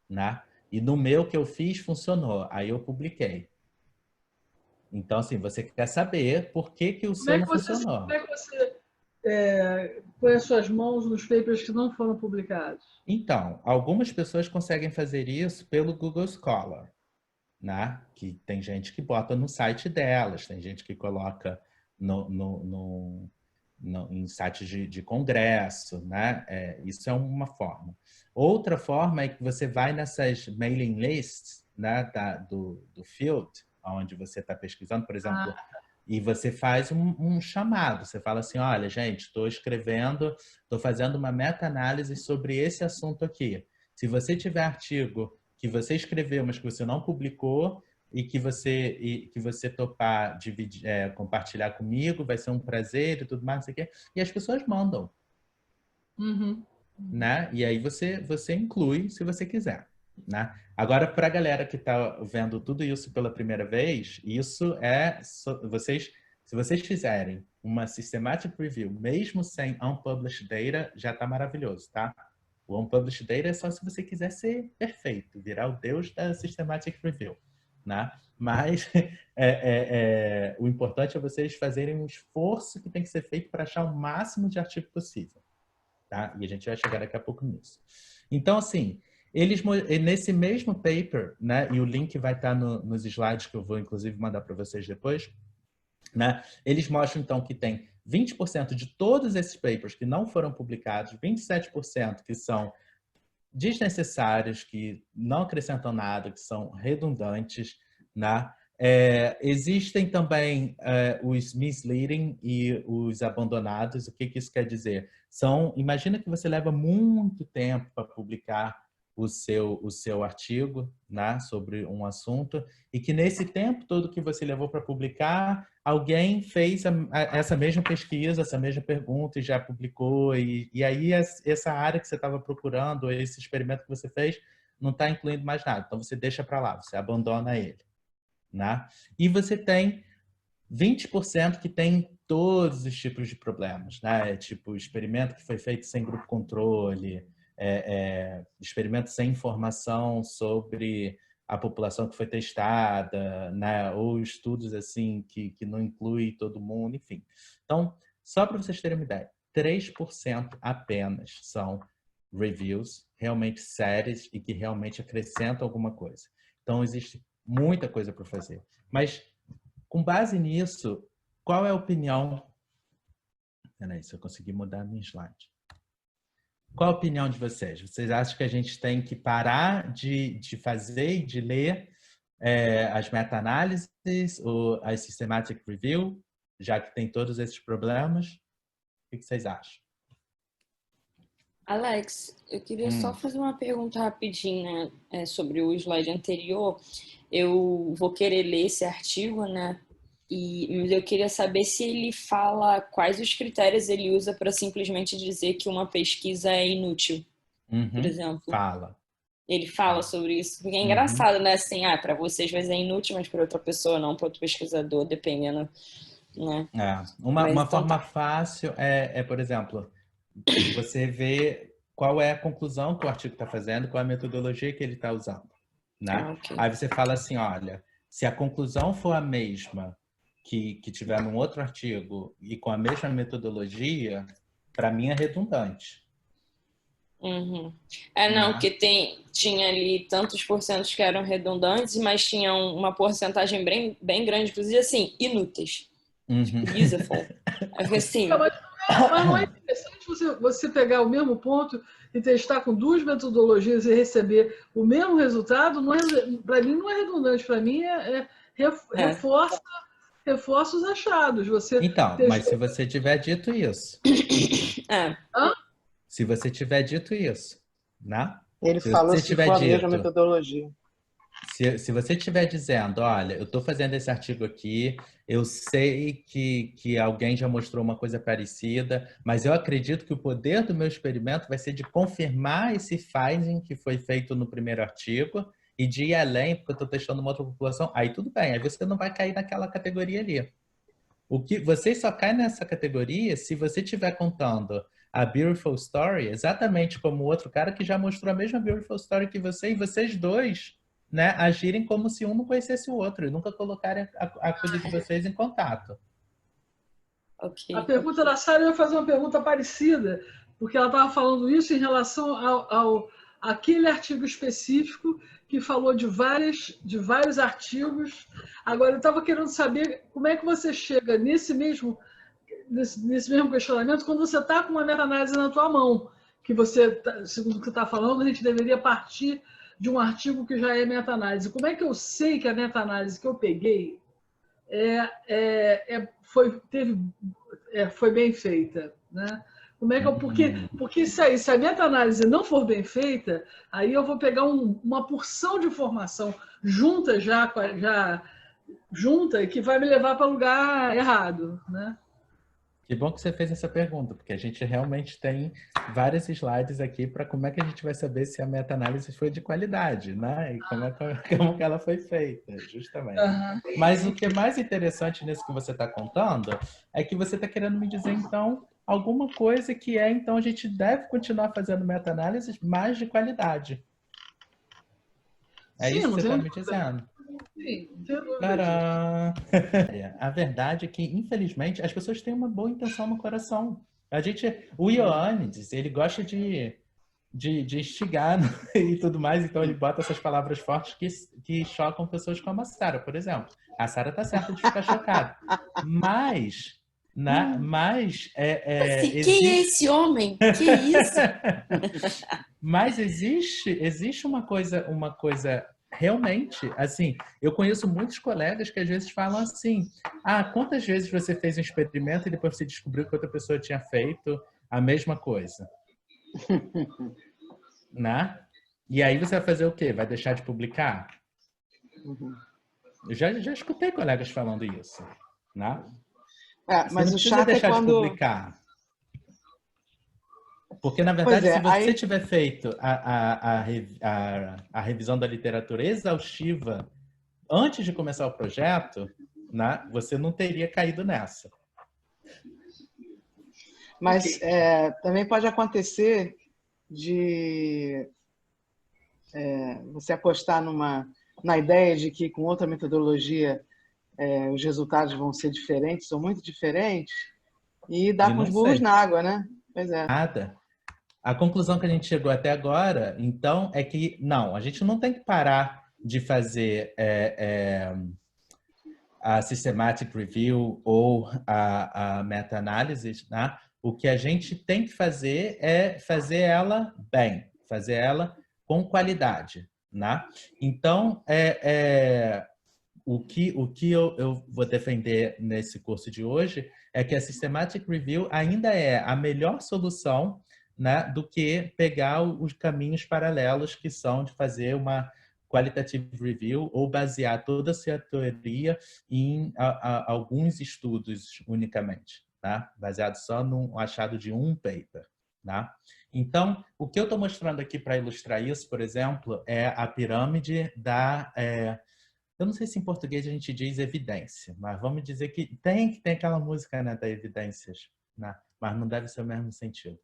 Né? E no meu que eu fiz funcionou. Aí eu publiquei. Então, assim, você quer saber por que o seu não funcionou. Como é que você põe as suas mãos nos papers que não foram publicados? Então, algumas pessoas conseguem fazer isso pelo Google Scholar, né? Que tem gente que bota no site delas, tem gente que coloca em sites de congresso, né? Isso é uma forma. Outra forma é que você vai nessas mailing lists, né, do field, onde você está pesquisando, por exemplo, e você faz um chamado. Você fala assim, olha, gente, estou fazendo uma meta-análise sobre esse assunto aqui. Se você tiver artigo que você escreveu, mas que você não publicou, e que você topar compartilhar comigo, vai ser um prazer e tudo mais, não sei o quê. E as pessoas mandam. Né? E aí você inclui se você quiser. Né? Agora, para a galera que está vendo tudo isso pela primeira vez, isso se vocês fizerem uma systematic review, mesmo sem unpublished data, já está maravilhoso, tá? O unpublished data é só se você quiser ser perfeito, virar o deus da systematic review. Né? Mas o importante é vocês fazerem um esforço que tem que ser feito para achar o máximo de artigo possível. Tá? E a gente vai chegar daqui a pouco nisso. Então, assim, nesse mesmo paper, né, e o link vai estar nos slides que eu vou, inclusive, mandar para vocês depois, né, eles mostram, então, que tem 20% de todos esses papers que não foram publicados, 27% que são desnecessários, que não acrescentam nada, que são redundantes, né? Existem também os misleading e os abandonados. O que isso quer dizer? Imagina que você leva muito tempo para publicar o seu artigo, né, sobre um assunto, e que nesse tempo todo que você levou para publicar, alguém fez essa mesma pesquisa, essa mesma pergunta e já publicou, e aí essa área que você estava procurando, esse experimento que você fez, não está incluindo mais nada. Então você deixa para lá, você abandona ele. Né? E você tem 20% que tem todos os tipos de problemas, né? Tipo, experimento que foi feito sem grupo controle, experimento sem informação sobre a população que foi testada, né? Ou estudos assim que não inclui todo mundo, enfim. Então, só para vocês terem uma ideia, 3% apenas são reviews realmente sérias e que realmente acrescentam alguma coisa. Então, existe muita coisa para fazer. Mas, com base nisso, qual é a opinião... Peraí, se eu conseguir mudar a minha slide. Qual a opinião de vocês? Vocês acham que a gente tem que parar de fazer e de ler as meta-análises ou as systematic review, já que tem todos esses problemas? O que vocês acham? Alex, eu queria só fazer uma pergunta rapidinho, né, sobre o slide anterior. Eu vou querer ler esse artigo, né? Mas eu queria saber se ele fala quais os critérios ele usa para simplesmente dizer que uma pesquisa é inútil, por exemplo. Fala. Ele fala sobre isso, porque é engraçado, né? Assim, para vocês vai ser inútil, mas para outra pessoa não, para outro pesquisador, dependendo, né? Uma forma fácil por exemplo, você vê qual é a conclusão que o artigo está fazendo, qual é a metodologia que ele está usando, né? Okay. Aí você fala assim, olha, se a conclusão for a mesma que tiver num outro artigo e com a mesma metodologia, para mim é redundante. Não, porque tinha ali tantos porcentos que eram redundantes, mas tinha uma porcentagem bem grande, inclusive assim, inúteis. Useful. Assim, mas não é interessante você pegar o mesmo ponto e testar com duas metodologias e receber o mesmo resultado? Para mim não é redundante, para mim reforça os achados. Então, mas se você tiver dito isso... Se você tiver dito isso, né? Ele falou se for a mesma metodologia. Se você estiver dizendo, olha, eu estou fazendo esse artigo aqui, eu sei que alguém já mostrou uma coisa parecida, mas eu acredito que o poder do meu experimento vai ser de confirmar esse finding que foi feito no primeiro artigo e de ir além, porque eu estou testando uma outra população. Aí tudo bem, aí você não vai cair naquela categoria ali. Você só cai nessa categoria se você estiver contando a Beautiful Story exatamente como o outro cara que já mostrou a mesma Beautiful Story que você, e vocês dois, né, agirem como se um não conhecesse o outro e nunca colocarem a coisa de vocês em contato. Okay. A pergunta da Sara, eu ia fazer uma pergunta parecida, porque ela estava falando isso em relação àquele artigo específico que falou de vários artigos. Agora, eu estava querendo saber como é que você chega nesse mesmo questionamento quando você está com uma meta-análise na tua mão, que você, segundo o que você está falando, a gente deveria partir de um artigo que já é meta-análise. Como é que eu sei que a meta-análise que eu peguei foi bem feita, né? Como é que porque se a meta-análise não for bem feita, aí eu vou pegar uma porção de informação junta junta que vai me levar para o lugar errado, né? Que bom que você fez essa pergunta, porque a gente realmente tem vários slides aqui para como é que a gente vai saber se a meta-análise foi de qualidade, né? E como que ela foi feita, justamente. Mas o que é mais interessante nisso que você está contando é que você está querendo me dizer, então, alguma coisa que então, a gente deve continuar fazendo meta-análises mais de qualidade. É isso que você está me dizendo. Sim, a verdade é que, infelizmente, as pessoas têm uma boa intenção no coração. O Ioannides, ele gosta de instigar e tudo mais, então ele bota essas palavras fortes que chocam pessoas como a Sara, por exemplo. A Sara está certa de ficar chocada. Mas quem é esse homem? Que isso? Mas existe uma coisa realmente, assim, eu conheço muitos colegas que às vezes falam assim, quantas vezes você fez um experimento e depois você descobriu que outra pessoa tinha feito a mesma coisa? Né? E aí você vai fazer o quê? Vai deixar de publicar? Eu já escutei colegas falando isso, né? Mas o chato é quando... de publicar. Porque, na verdade, se você tiver feito a revisão da literatura exaustiva antes de começar o projeto, né, você não teria caído nessa. Mas também pode acontecer de você apostar na ideia de que com outra metodologia os resultados vão ser diferentes, são muito diferentes, e dar com os burros na água, né? Pois é. Nada. A conclusão que a gente chegou até agora, então, é que não, a gente não tem que parar de fazer a systematic review ou a meta-análise, né? O que a gente tem que fazer é fazer ela bem, fazer ela com qualidade, né? Então, o que eu vou defender nesse curso de hoje é que a Systematic Review ainda é a melhor solução, né, do que pegar os caminhos paralelos que são de fazer uma qualitative review ou basear toda a sua teoria em alguns estudos unicamente, tá? Baseado só no achado de um paper. Tá? Então, o que eu estou mostrando aqui para ilustrar isso, por exemplo, é a pirâmide da... eu não sei se em português a gente diz evidência, mas vamos dizer que tem aquela música, né, da evidências, né? Mas não deve ser o mesmo sentido.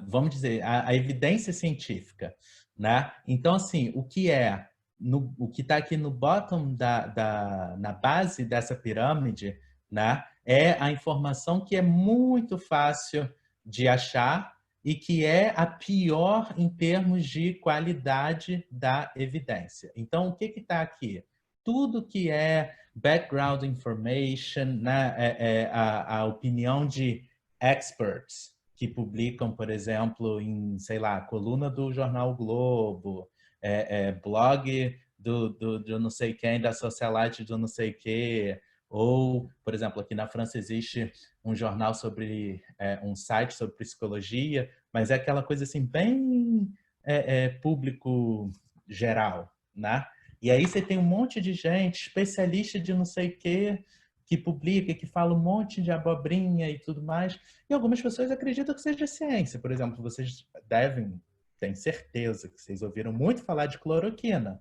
Vamos dizer, a evidência científica, né? Então, assim, o que está aqui no bottom na base dessa pirâmide, né, é a informação que é muito fácil de achar e que é a pior em termos de qualidade da evidência. Então, o que está aqui? Tudo que é background information, né, a opinião de experts que publicam, por exemplo, em, sei lá, coluna do Jornal Globo, blog do não sei quem, da socialite do não sei quê, ou, por exemplo, aqui na França existe um jornal sobre, um site sobre psicologia, mas é aquela coisa assim, bem público geral, né? E aí você tem um monte de gente, especialista de não sei o quê, que publica, que fala um monte de abobrinha e tudo mais, e algumas pessoas acreditam que seja ciência. Por exemplo, vocês tenho certeza que vocês ouviram muito falar de cloroquina,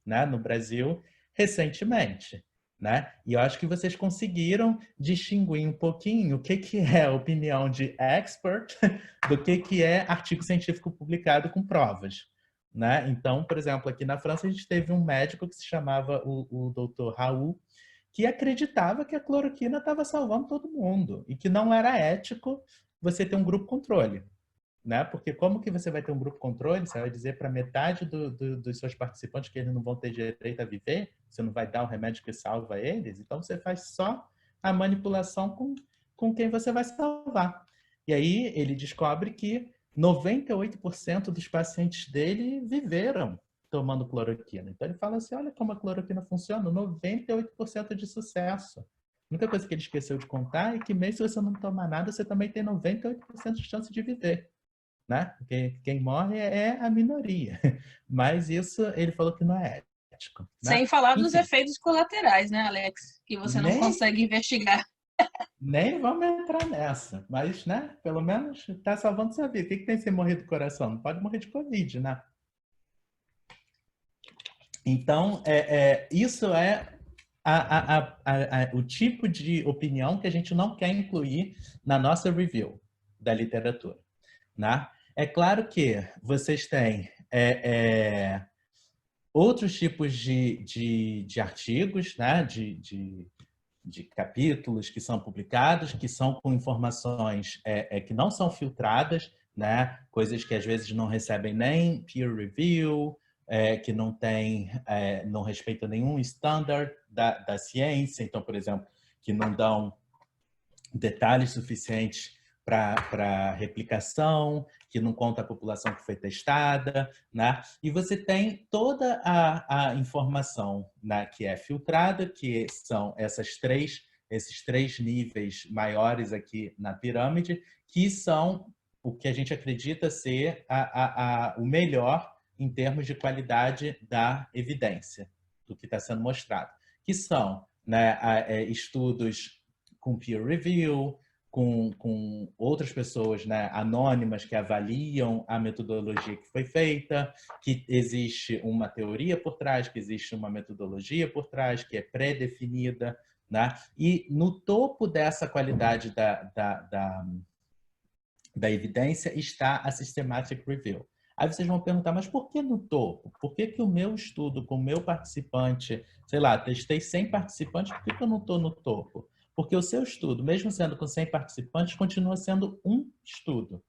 né, no Brasil recentemente, né? E eu acho que vocês conseguiram distinguir um pouquinho o que é a opinião de expert do que é artigo científico publicado com provas, né? Então, por exemplo, aqui na França a gente teve um médico que se chamava o Dr. Raul, que acreditava que a cloroquina estava salvando todo mundo e que não era ético você ter um grupo controle, né? Porque como que você vai ter um grupo controle? Você vai dizer para metade dos seus participantes que eles não vão ter direito a viver? Você não vai dar o remédio que salva eles? Então você faz só a manipulação com quem você vai salvar. E aí ele descobre que 98% dos pacientes dele viveram tomando cloroquina. Então ele fala assim, olha como a cloroquina funciona, 98% de sucesso. A única coisa que ele esqueceu de contar é que mesmo se você não tomar nada, você também tem 98% de chance de viver, né? Porque quem morre é a minoria. Mas isso ele falou que não é ético. Né? Sem falar dos efeitos colaterais, né, Alex? Que você não consegue investigar. Nem vamos entrar nessa. Mas, né, pelo menos está salvando sua vida. O que tem que ser morrer do coração? Não pode morrer de Covid, né? Então, isso é o tipo de opinião que a gente não quer incluir na nossa review da literatura. Né? É claro que vocês têm outros tipos de artigos, né? de capítulos que são publicados, que são com informações que não são filtradas, né? Coisas que às vezes não recebem nem peer review, que não respeitam nenhum standard da ciência. Então, por exemplo, que não dão detalhes suficientes para replicação, que não conta a população que foi testada, né? E você tem toda a informação, né, que é filtrada, que são esses três níveis maiores aqui na pirâmide, que são o que a gente acredita ser o melhor em termos de qualidade da evidência, do que está sendo mostrado, que são, né, estudos com peer review, com outras pessoas, né, anônimas que avaliam a metodologia que foi feita, que existe uma teoria por trás, que existe uma metodologia por trás, que é pré-definida, né? E no topo dessa qualidade da evidência está a Systematic Review. Aí vocês vão perguntar, mas por que no topo? Por que o meu estudo com o meu participante, sei lá, testei 100 participantes, por que eu não estou no topo? Porque o seu estudo, mesmo sendo com 100 participantes, continua sendo um estudo.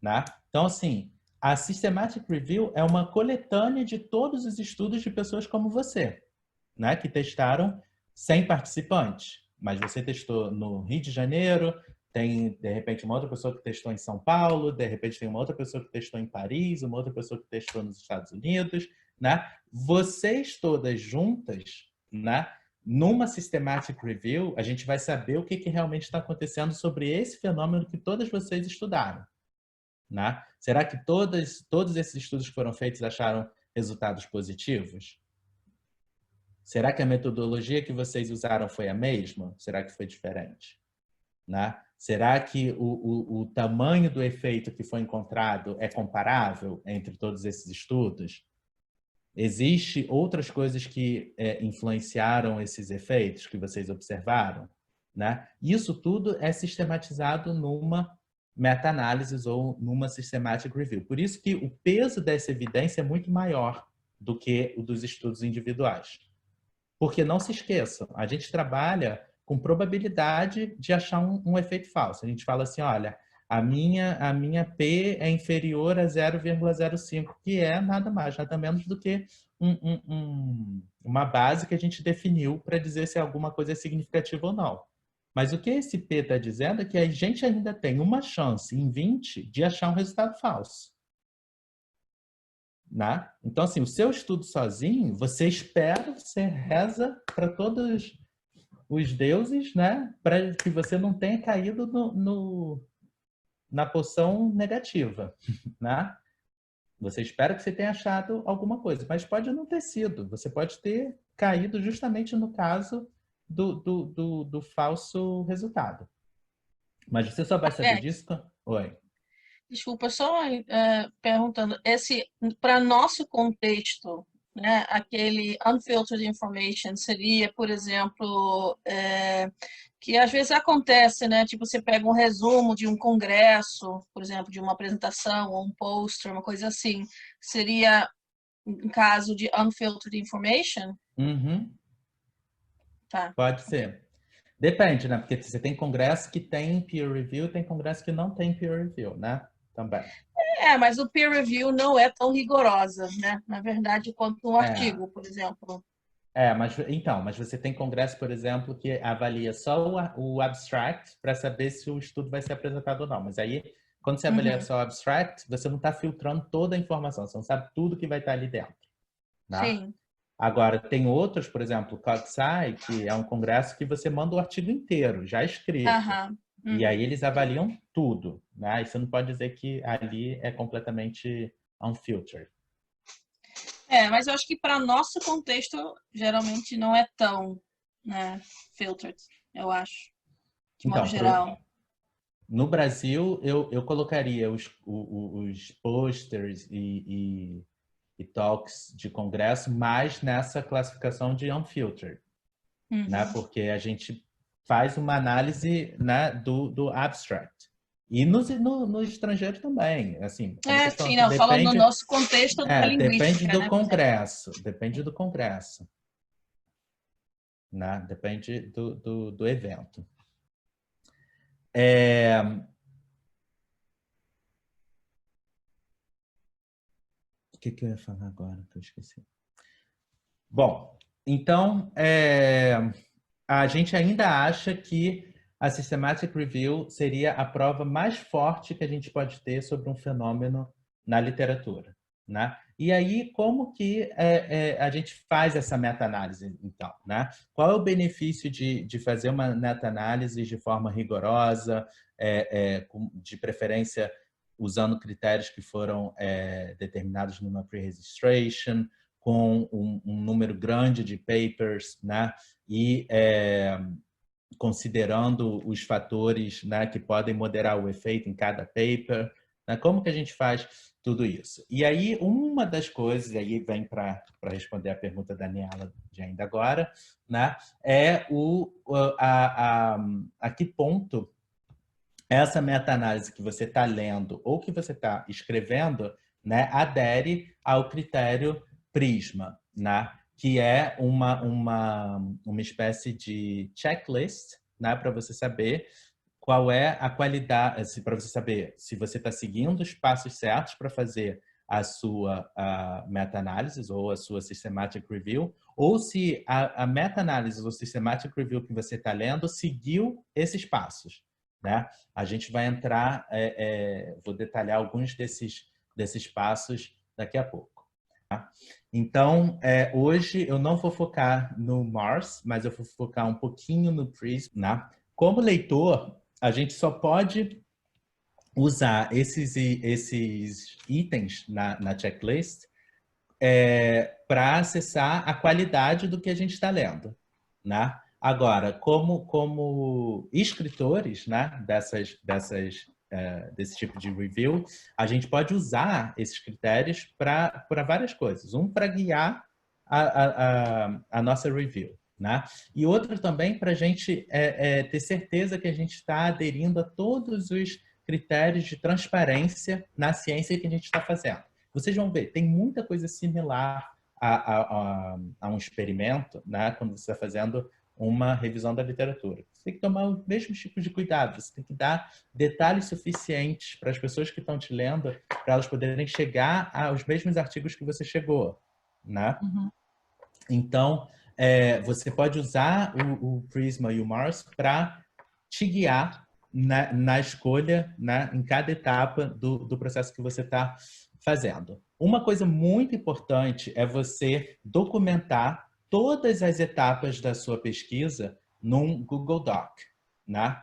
Né? Então, assim, a Systematic Review é uma coletânea de todos os estudos de pessoas como você, né? Que testaram 100 participantes. Mas você testou no Rio de Janeiro, tem, de repente, uma outra pessoa que testou em São Paulo, de repente tem uma outra pessoa que testou em Paris, uma outra pessoa que testou nos Estados Unidos, né? Vocês todas juntas, né? Numa systematic review, a gente vai saber o que realmente está acontecendo sobre esse fenômeno que todas vocês estudaram, né? Será que todos esses estudos que foram feitos acharam resultados positivos? Será que a metodologia que vocês usaram foi a mesma? Será que foi diferente? Né? Será que o tamanho do efeito que foi encontrado é comparável entre todos esses estudos? Existem outras coisas que influenciaram esses efeitos que vocês observaram? Né? Isso tudo é sistematizado numa meta-análise ou numa systematic review. Por isso que o peso dessa evidência é muito maior do que o dos estudos individuais. Porque não se esqueçam, a gente trabalha com probabilidade de achar um efeito falso. A gente fala assim, olha, a minha P é inferior a 0,05, que é nada mais, nada menos do que uma base que a gente definiu para dizer se alguma coisa é significativa ou não. Mas o que esse P está dizendo é que a gente ainda tem uma chance em 20 de achar um resultado falso. Né? Então, assim, o seu estudo sozinho, você espera, você reza para todos os deuses, né? Para que você não tenha caído na poção negativa. Né? Você espera que você tenha achado alguma coisa, mas pode não ter sido. Você pode ter caído justamente no caso do falso resultado. Mas você só vai saber disso... Oi. Desculpa, só perguntando, para nosso contexto, né, aquele unfiltered information seria, por exemplo, que às vezes acontece, né, tipo você pega um resumo de um congresso, por exemplo, de uma apresentação ou um poster, uma coisa assim, seria um caso de unfiltered information? Uhum. Tá. Pode ser. Depende, né? Porque você tem congresso que tem peer review, tem congresso que não tem peer review, né? Também. Mas o peer review não é tão rigorosa, né? Na verdade, quanto um artigo, por exemplo. Mas você tem congresso, por exemplo, que avalia só o abstract para saber se o estudo vai ser apresentado ou não. Mas aí, quando você avalia só o abstract, você não está filtrando toda a informação, você não sabe tudo que vai estar ali dentro. Né? Sim. Agora, tem outros, por exemplo, o CogSci, que é um congresso que você manda o artigo inteiro, já escrito. E aí eles avaliam tudo, né? E você não pode dizer que ali é completamente unfiltered. Mas eu acho que para nosso contexto, geralmente não é tão, né, filtered, eu acho, de modo geral. No Brasil, eu colocaria os posters e talks de congresso mais nessa classificação de unfiltered, né? Porque a gente faz uma análise, né, do abstract. E no estrangeiro também, assim. Sim, não, falando no nosso contexto da linguística. Depende do congresso, depende do congresso. Né? Depende do evento. O que eu ia falar agora que eu esqueci? Bom, então, a gente ainda acha que a Systematic Review seria a prova mais forte que a gente pode ter sobre um fenômeno na literatura. Né? E aí, como que a gente faz essa meta-análise, então? Né? Qual é o benefício de fazer uma meta-análise de forma rigorosa, de preferência usando critérios que foram determinados numa pre-registration, com um número grande de papers, né? E considerando os fatores, né, que podem moderar o efeito em cada paper, né? Como que a gente faz tudo isso? E aí, uma das coisas, e aí vem para responder a pergunta da Daniela de ainda agora, né, é a que ponto essa meta-análise que você está lendo ou que você está escrevendo, né, adere ao critério PRISMA, né, que é uma espécie de checklist, né, para você saber qual é a qualidade, para você saber se você está seguindo os passos certos para fazer a sua meta-análise ou a sua systematic review, ou se a meta-análise ou systematic review que você está lendo seguiu esses passos. Né? A gente vai entrar, vou detalhar alguns desses passos daqui a pouco. Então, hoje eu não vou focar no Mars, mas eu vou focar um pouquinho no Prisma, né? Como leitor, a gente só pode usar esses itens na checklist para acessar a qualidade do que a gente está lendo, né? Agora, como escritores, né, desse tipo de review, a gente pode usar esses critérios para várias coisas. Um, para guiar a nossa review, né? E outro também para a gente ter certeza que a gente está aderindo a todos os critérios de transparência na ciência que a gente está fazendo. Vocês vão ver, tem muita coisa similar a um experimento, né? Quando você está fazendo uma revisão da literatura. Você tem que tomar os mesmos tipos de cuidado, você tem que dar detalhes suficientes para as pessoas que estão te lendo, para elas poderem chegar aos mesmos artigos que você chegou, né? Uhum. Então, você pode usar o Prisma e o Mars para te guiar na escolha, né, em cada etapa do processo que você está fazendo. Uma coisa muito importante é você documentar todas as etapas da sua pesquisa num Google Doc, né?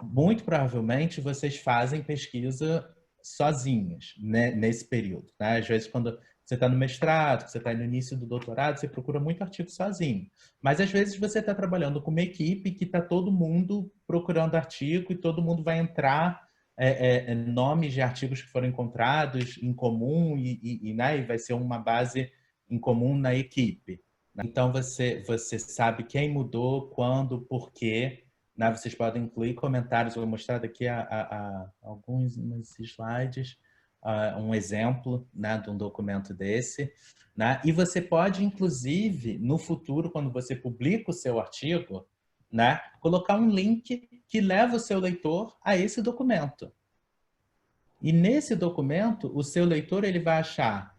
Muito provavelmente vocês fazem pesquisa sozinhas, né, nesse período, né? Às vezes quando você está no mestrado, você está no início do doutorado, você procura muito artigo sozinho. Mas às vezes você está trabalhando com uma equipe que está todo mundo procurando artigo e todo mundo vai entrar nomes de artigos que foram encontrados em comum né, e vai ser uma base em comum na equipe. Então, você sabe quem mudou, quando, por quê. Né? Vocês podem incluir comentários. Eu vou mostrar daqui alguns slides, um exemplo, né, de um documento desse. Né? E você pode, inclusive, no futuro, quando você publica o seu artigo, né, colocar um link que leva o seu leitor a esse documento. E nesse documento, o seu leitor ele vai achar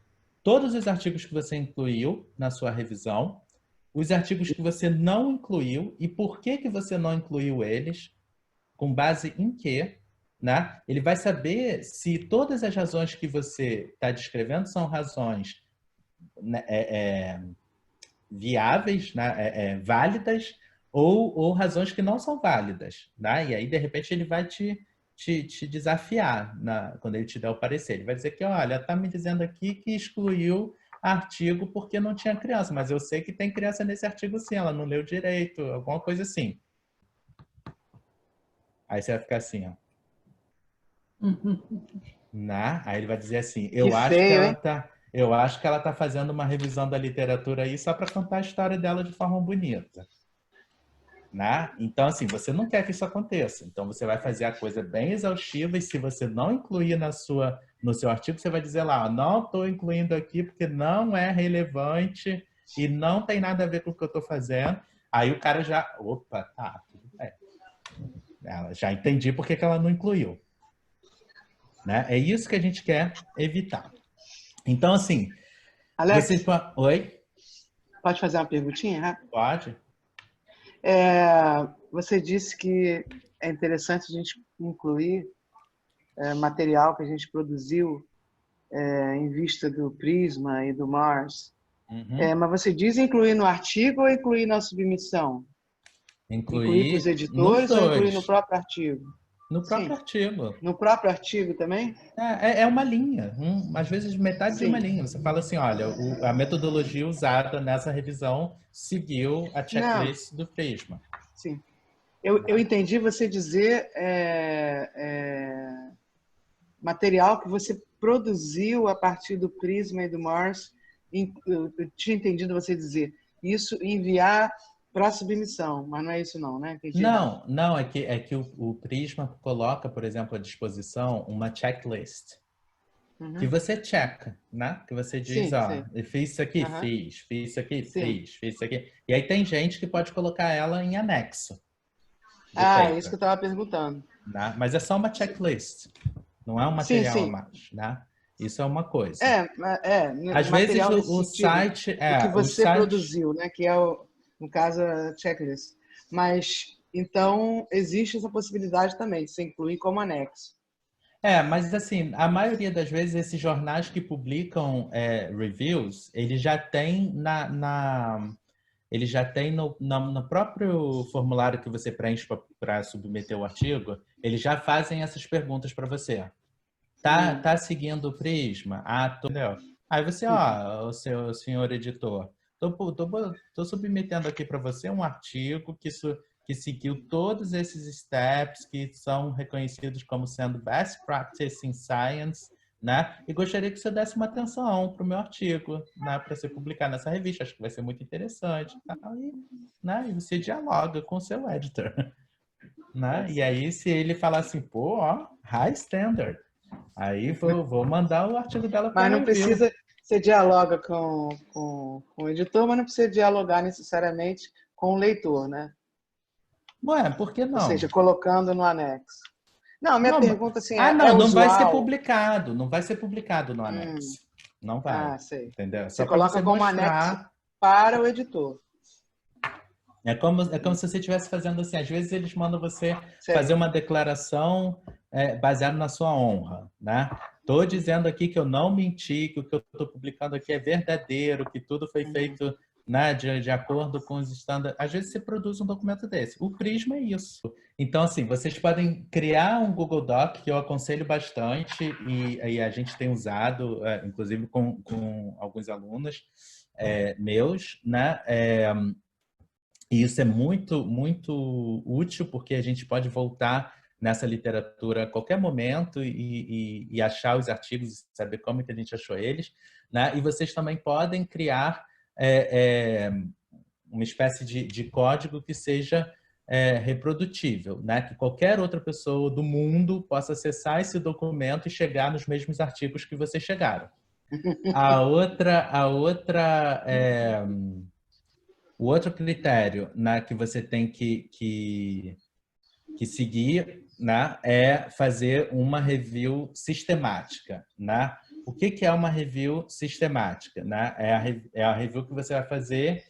todos os artigos que você incluiu na sua revisão, os artigos que você não incluiu e por que você não incluiu eles, com base em quê, né? Ele vai saber se todas as razões que você está descrevendo são razões, né, viáveis, né, válidas, ou razões que não são válidas. Né? E aí, de repente, ele vai te desafiar quando ele te der o parecer. Ele vai dizer que, olha, está me dizendo aqui que excluiu artigo porque não tinha criança, mas eu sei que tem criança nesse artigo sim, ela não leu direito, alguma coisa assim. Aí você vai ficar assim, ó. Aí ele vai dizer assim, eu acho que ela tá fazendo uma revisão da literatura aí só para contar a história dela de forma bonita. Né? Então, assim, você não quer que isso aconteça. Então, você vai fazer a coisa bem exaustiva e se você não incluir no seu artigo, você vai dizer lá, não estou incluindo aqui porque não é relevante e não tem nada a ver com o que eu estou fazendo. Aí o cara já, opa, tá, tudo bem. Já entendi por que ela não incluiu. Né? É isso que a gente quer evitar. Então, assim... Alex, Oi? Pode fazer uma perguntinha? Pode. Você disse que é interessante a gente incluir material que a gente produziu em vista do Prisma e do Mars. Uhum. Mas você diz incluir no artigo ou incluir na submissão? Incluir para os editores ou incluir no próprio artigo? No próprio artigo. No próprio artigo também? É uma linha, às vezes metade de uma linha. Você fala assim, olha, a metodologia usada nessa revisão seguiu a checklist do Prisma. Sim. Eu entendi você dizer material que você produziu a partir do Prisma e do Mars. Eu tinha entendido você dizer isso enviar para submissão, mas não é isso não, né? Não, é que o Prisma coloca, por exemplo, à disposição uma checklist que você checa, né? Que você diz, eu fiz isso aqui, fiz isso aqui, fiz isso aqui. E aí tem gente que pode colocar ela em anexo. É isso que eu estava perguntando. Né? Mas é só uma checklist, não é um material a mais, né? Isso é uma coisa. Às vezes o site... o que você produziu, né? Que é no caso, a checklist. Mas, então, existe essa possibilidade também de você incluir como anexo. Mas assim, a maioria das vezes esses jornais que publicam reviews, eles já têm ele já tem no próprio formulário que você preenche para submeter o artigo, eles já fazem essas perguntas para você. Tá seguindo o Prisma? Entendeu? Aí você, o seu senhor editor, tô submetendo aqui para você um artigo que seguiu todos esses steps que são reconhecidos como sendo best practice in science, né? E gostaria que você desse uma atenção para o meu artigo, né? Para ser publicado nessa revista. Acho que vai ser muito interessante. Né? E você dialoga com o seu editor. Né? E aí, se ele falar assim, pô, ó, high standard, aí vou mandar o artigo dela para Mas não review. precisa, você dialoga com o editor, mas não precisa dialogar necessariamente com o leitor, né? Ué, por que não? Ou seja, colocando no anexo. Não, minha pergunta assim, não vai ser usual? publicado. Não vai ser publicado no anexo. Não vai. Sei. Entendeu? Você coloca como anexo para o editor. É como se você estivesse fazendo assim. Às vezes eles mandam você fazer uma declaração baseada na sua honra, né? Estou dizendo aqui que eu não menti, que o que eu estou publicando aqui é verdadeiro, que tudo foi feito, né, de acordo com os estándares. Às vezes você produz um documento desse. O Prisma é isso. Então, assim, vocês podem criar um Google Doc, que eu aconselho bastante, e a gente tem usado, inclusive com alguns alunos meus, né? E isso é muito, muito útil, porque a gente pode voltar nessa literatura a qualquer momento e achar os artigos e saber como que a gente achou eles, né? E vocês também podem criar uma espécie de código que seja reprodutível, né? Que qualquer outra pessoa do mundo possa acessar esse documento e chegar nos mesmos artigos que vocês chegaram. O outro critério, né, que você tem que seguir, né, é fazer uma review sistemática, né? O que é uma review sistemática, né? É a review que você vai fazer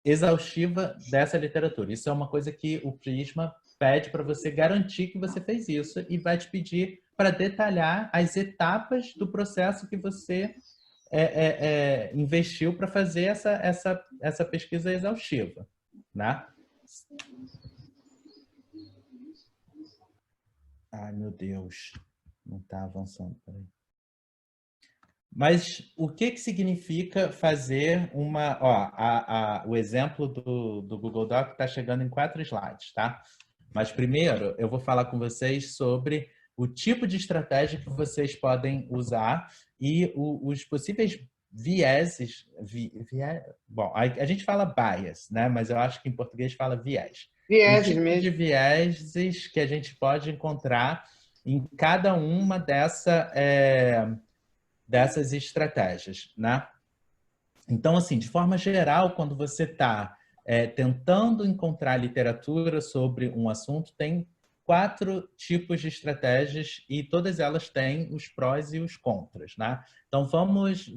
exaustiva dessa literatura. Isso é uma coisa que o Prisma pede para você garantir que você fez isso e vai te pedir para detalhar as etapas do processo que você investiu para fazer essa pesquisa exaustiva, né? Ai, meu Deus, não está avançando. Peraí. Mas o que significa fazer uma... o exemplo do Google Doc está chegando em 4 slides, tá? Mas primeiro eu vou falar com vocês sobre o tipo de estratégia que vocês podem usar e os possíveis vieses. Bom, a gente fala bias, né? Mas eu acho que em português fala viés. Vieses tipo mesmo. De vieses que a gente pode encontrar em cada uma dessas estratégias, né? Então, assim, de forma geral, quando você está tentando encontrar literatura sobre um assunto, tem 4 tipos de estratégias e todas elas têm os prós e os contras, né? Então, vamos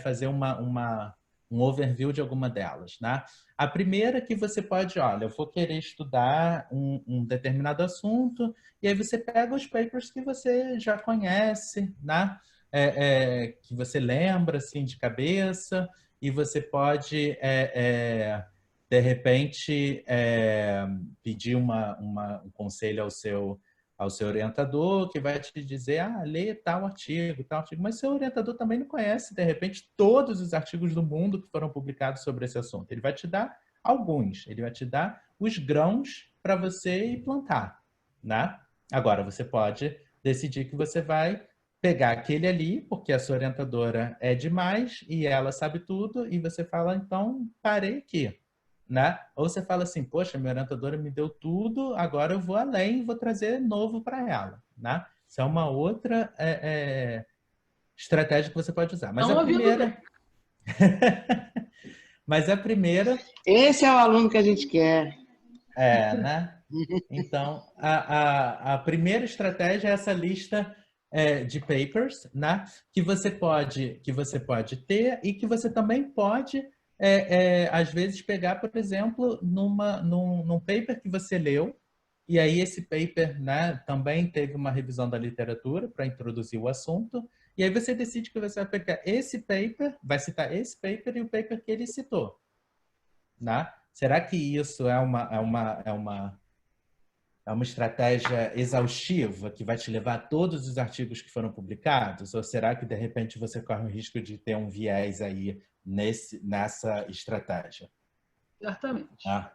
fazer um overview de alguma delas, né? A primeira que você pode, olha, eu vou querer estudar um determinado assunto e aí você pega os papers que você já conhece, né? Que você lembra, assim, de cabeça e você pode... de repente, pedir um conselho ao seu orientador, que vai te dizer, lê tal artigo, mas seu orientador também não conhece, de repente, todos os artigos do mundo que foram publicados sobre esse assunto. Ele vai te dar alguns, ele vai te dar os grãos para você ir plantar, né? Agora, você pode decidir que você vai pegar aquele ali, porque a sua orientadora é demais e ela sabe tudo, e você fala, então, parei aqui. Né? Ou você fala assim, poxa, minha orientadora me deu tudo, agora eu vou além e vou trazer novo para ela. Né? Isso é uma outra estratégia que você pode usar. Mas a primeira... Mas a primeira... Esse é o aluno que a gente quer. Né? Então, a primeira estratégia é essa lista de papers, né? que você pode ter e que você também pode... às vezes pegar, por exemplo, num paper que você leu E aí esse paper, né, também teve uma revisão da literatura para introduzir o assunto. E aí você decide que você vai pegar esse paper, vai citar esse paper e o paper que ele citou. Né? Será que isso é uma estratégia exaustiva que vai te levar a todos os artigos que foram publicados? Ou será que, de repente, você corre o risco de ter um viés aí nessa estratégia? Certamente. Ah,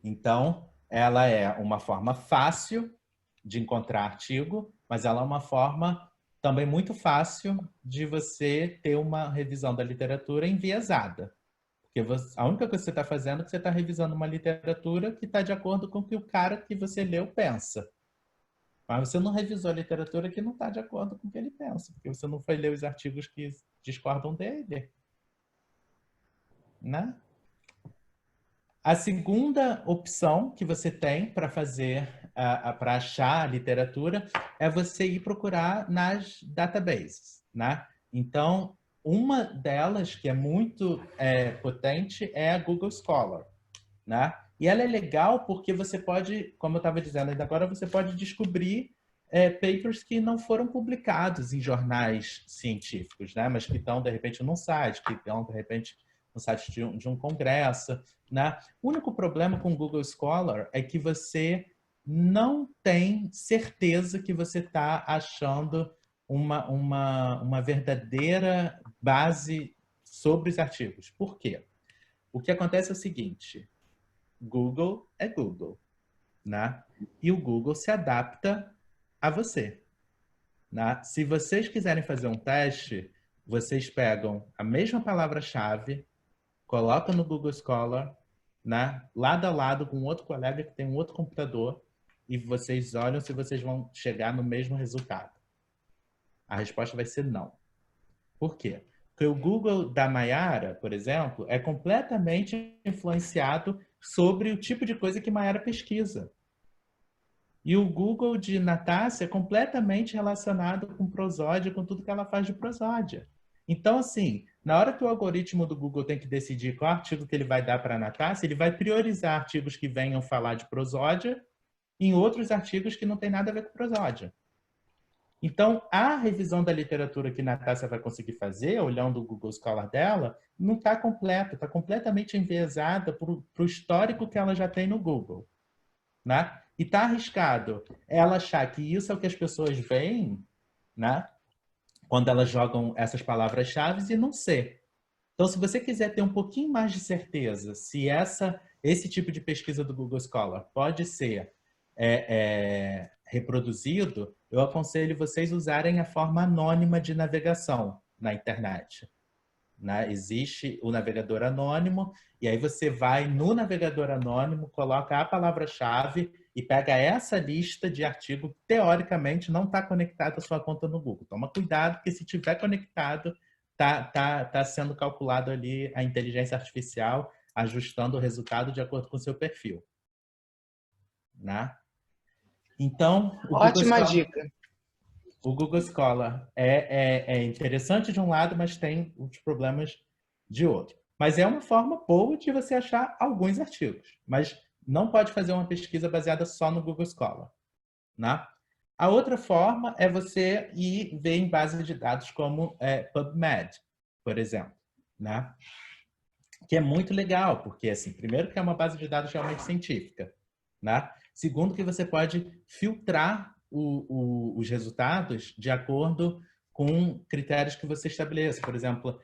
então, ela é uma forma fácil de encontrar artigo, mas ela é uma forma também muito fácil de você ter uma revisão da literatura enviesada. Porque a única coisa que você está fazendo é que você está revisando uma literatura que está de acordo com o que o cara que você leu pensa. Mas você não revisou a literatura que não está de acordo com o que ele pensa, porque você não foi ler os artigos que discordam dele. Né? A segunda opção que você tem para fazer, para achar a literatura, é você ir procurar nas databases. Né? Então, uma delas, que é muito potente, é a Google Scholar. Né? E ela é legal porque você pode, como eu estava dizendo ainda agora, você pode descobrir papers que não foram publicados em jornais científicos, né? Mas que estão, de repente, num site, que estão, de repente, no site de um congresso. Né? O único problema com o Google Scholar é que você não tem certeza que você está achando uma verdadeira base sobre os artigos. Por quê? O que acontece é o seguinte: Google é Google, né? E o Google se adapta a você. Né? Se vocês quiserem fazer um teste, vocês pegam a mesma palavra-chave, colocam no Google Scholar, né? Lado a lado com outro colega que tem um outro computador, e vocês olham se vocês vão chegar no mesmo resultado. A resposta vai ser não. Por quê? Porque o Google da Mayara, por exemplo, é completamente influenciado sobre o tipo de coisa que Mayara pesquisa. E o Google de Natácia é completamente relacionado com prosódia, com tudo que ela faz de prosódia. Então, assim, na hora que o algoritmo do Google tem que decidir qual artigo que ele vai dar para a Natácia, ele vai priorizar artigos que venham falar de prosódia em outros artigos que não tem nada a ver com prosódia. Então, a revisão da literatura que Natácia vai conseguir fazer, olhando o Google Scholar dela, não está completa, está completamente enviesada para o histórico que ela já tem no Google. Né? E está arriscado ela achar que isso é o que as pessoas veem, né? Quando elas jogam essas palavras-chave, e não ser. Então, se você quiser ter um pouquinho mais de certeza se esse tipo de pesquisa do Google Scholar pode ser reproduzido, eu aconselho vocês usarem a forma anônima de navegação na internet. Né? Existe o navegador anônimo, e aí você vai no navegador anônimo, coloca a palavra-chave e pega essa lista de artigo que, teoricamente, não está conectado à sua conta no Google. Toma cuidado, porque se estiver conectado, tá sendo calculado ali a inteligência artificial, ajustando o resultado de acordo com o seu perfil. Né? Então, ótima dica. O Google Scholar é interessante de um lado, mas tem os problemas de outro. Mas é uma forma boa de você achar alguns artigos. Mas não pode fazer uma pesquisa baseada só no Google Scholar. Né? A outra forma é você ir ver em bases de dados como PubMed, por exemplo. Né? Que é muito legal, porque, assim, primeiro que é uma base de dados realmente científica. Né? Segundo que você pode filtrar os resultados de acordo com critérios que você estabeleça. Por exemplo,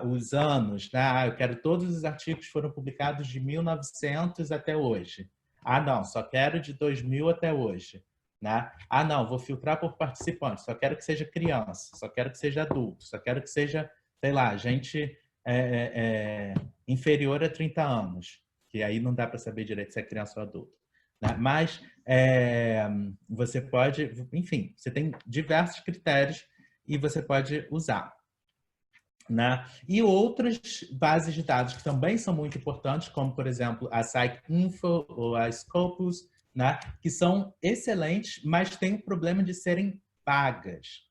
os anos. Né? Eu quero todos os artigos que foram publicados de 1900 até hoje. Não, só quero de 2000 até hoje. Né? Não, vou filtrar por participante. Só quero que seja criança, só quero que seja adulto, só quero que seja, sei lá, gente inferior a 30 anos. Que aí não dá para saber direito se é criança ou adulto. Mas você pode, enfim, você tem diversos critérios e você pode usar. Né? E outras bases de dados que também são muito importantes, como, por exemplo, a PsycInfo ou a Scopus, né? Que são excelentes, mas têm o problema de serem pagas.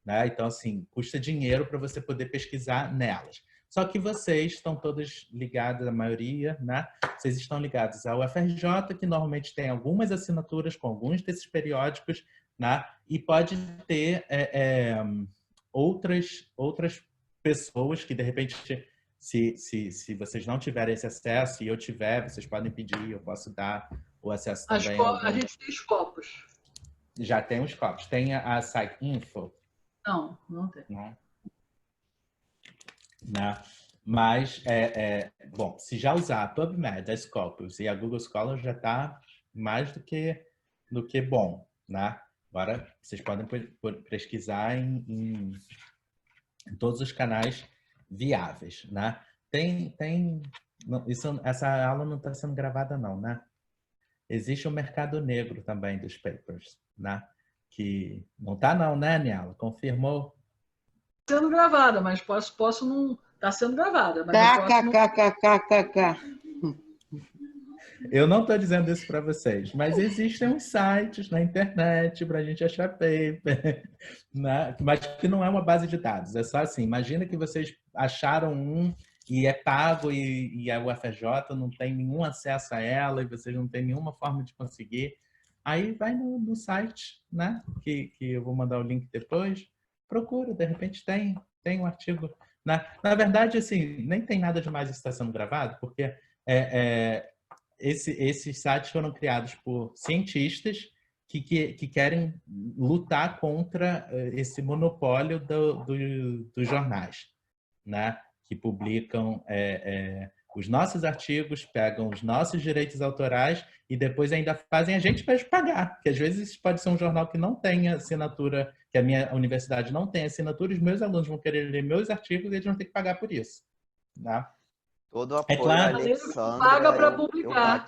Né? Então, assim, custa dinheiro para você poder pesquisar nelas. Só que vocês estão todos ligados, a maioria, né? Vocês estão ligados ao UFRJ, que normalmente tem algumas assinaturas com alguns desses periódicos, né? E pode ter outras pessoas que, de repente, se vocês não tiverem esse acesso e eu tiver, vocês podem pedir, eu posso dar o acesso também. A gente tem Scopus. Já tem os Scopus. Tem a Site Info? Não, não tem. Não. Né? Mas, bom, se já usar a PubMed, a Scopus e a Google Scholar, já está mais do que bom, né? Agora, vocês podem pesquisar em todos os canais viáveis, né? Essa aula não está sendo gravada, não, né? Existe o mercado negro também dos papers, né? Que não está não, né, Aniela? Confirmou? Sendo gravada, mas posso não... Está sendo gravada. Mas eu não estou dizendo isso para vocês, mas existem uns sites na internet para a gente achar paper, né? Mas que não é uma base de dados. É só assim, imagina que vocês acharam um e é pago e a UFRJ não tem nenhum acesso a ela e vocês não têm nenhuma forma de conseguir. Aí vai no site, né? Que eu vou mandar o link depois. Procura, de repente tem um artigo. Na verdade, assim, nem tem nada demais isso está sendo gravado, porque esses sites foram criados por cientistas que querem lutar contra esse monopólio dos jornais, né? Que publicam os nossos artigos, pegam os nossos direitos autorais e depois ainda fazem a gente pagar, porque às vezes pode ser um jornal que não tem assinatura, que a minha universidade não tem assinatura, os meus alunos vão querer ler meus artigos e eles vão ter que pagar por isso. Né? Todo apoio claro. a Alexandra paga para publicar.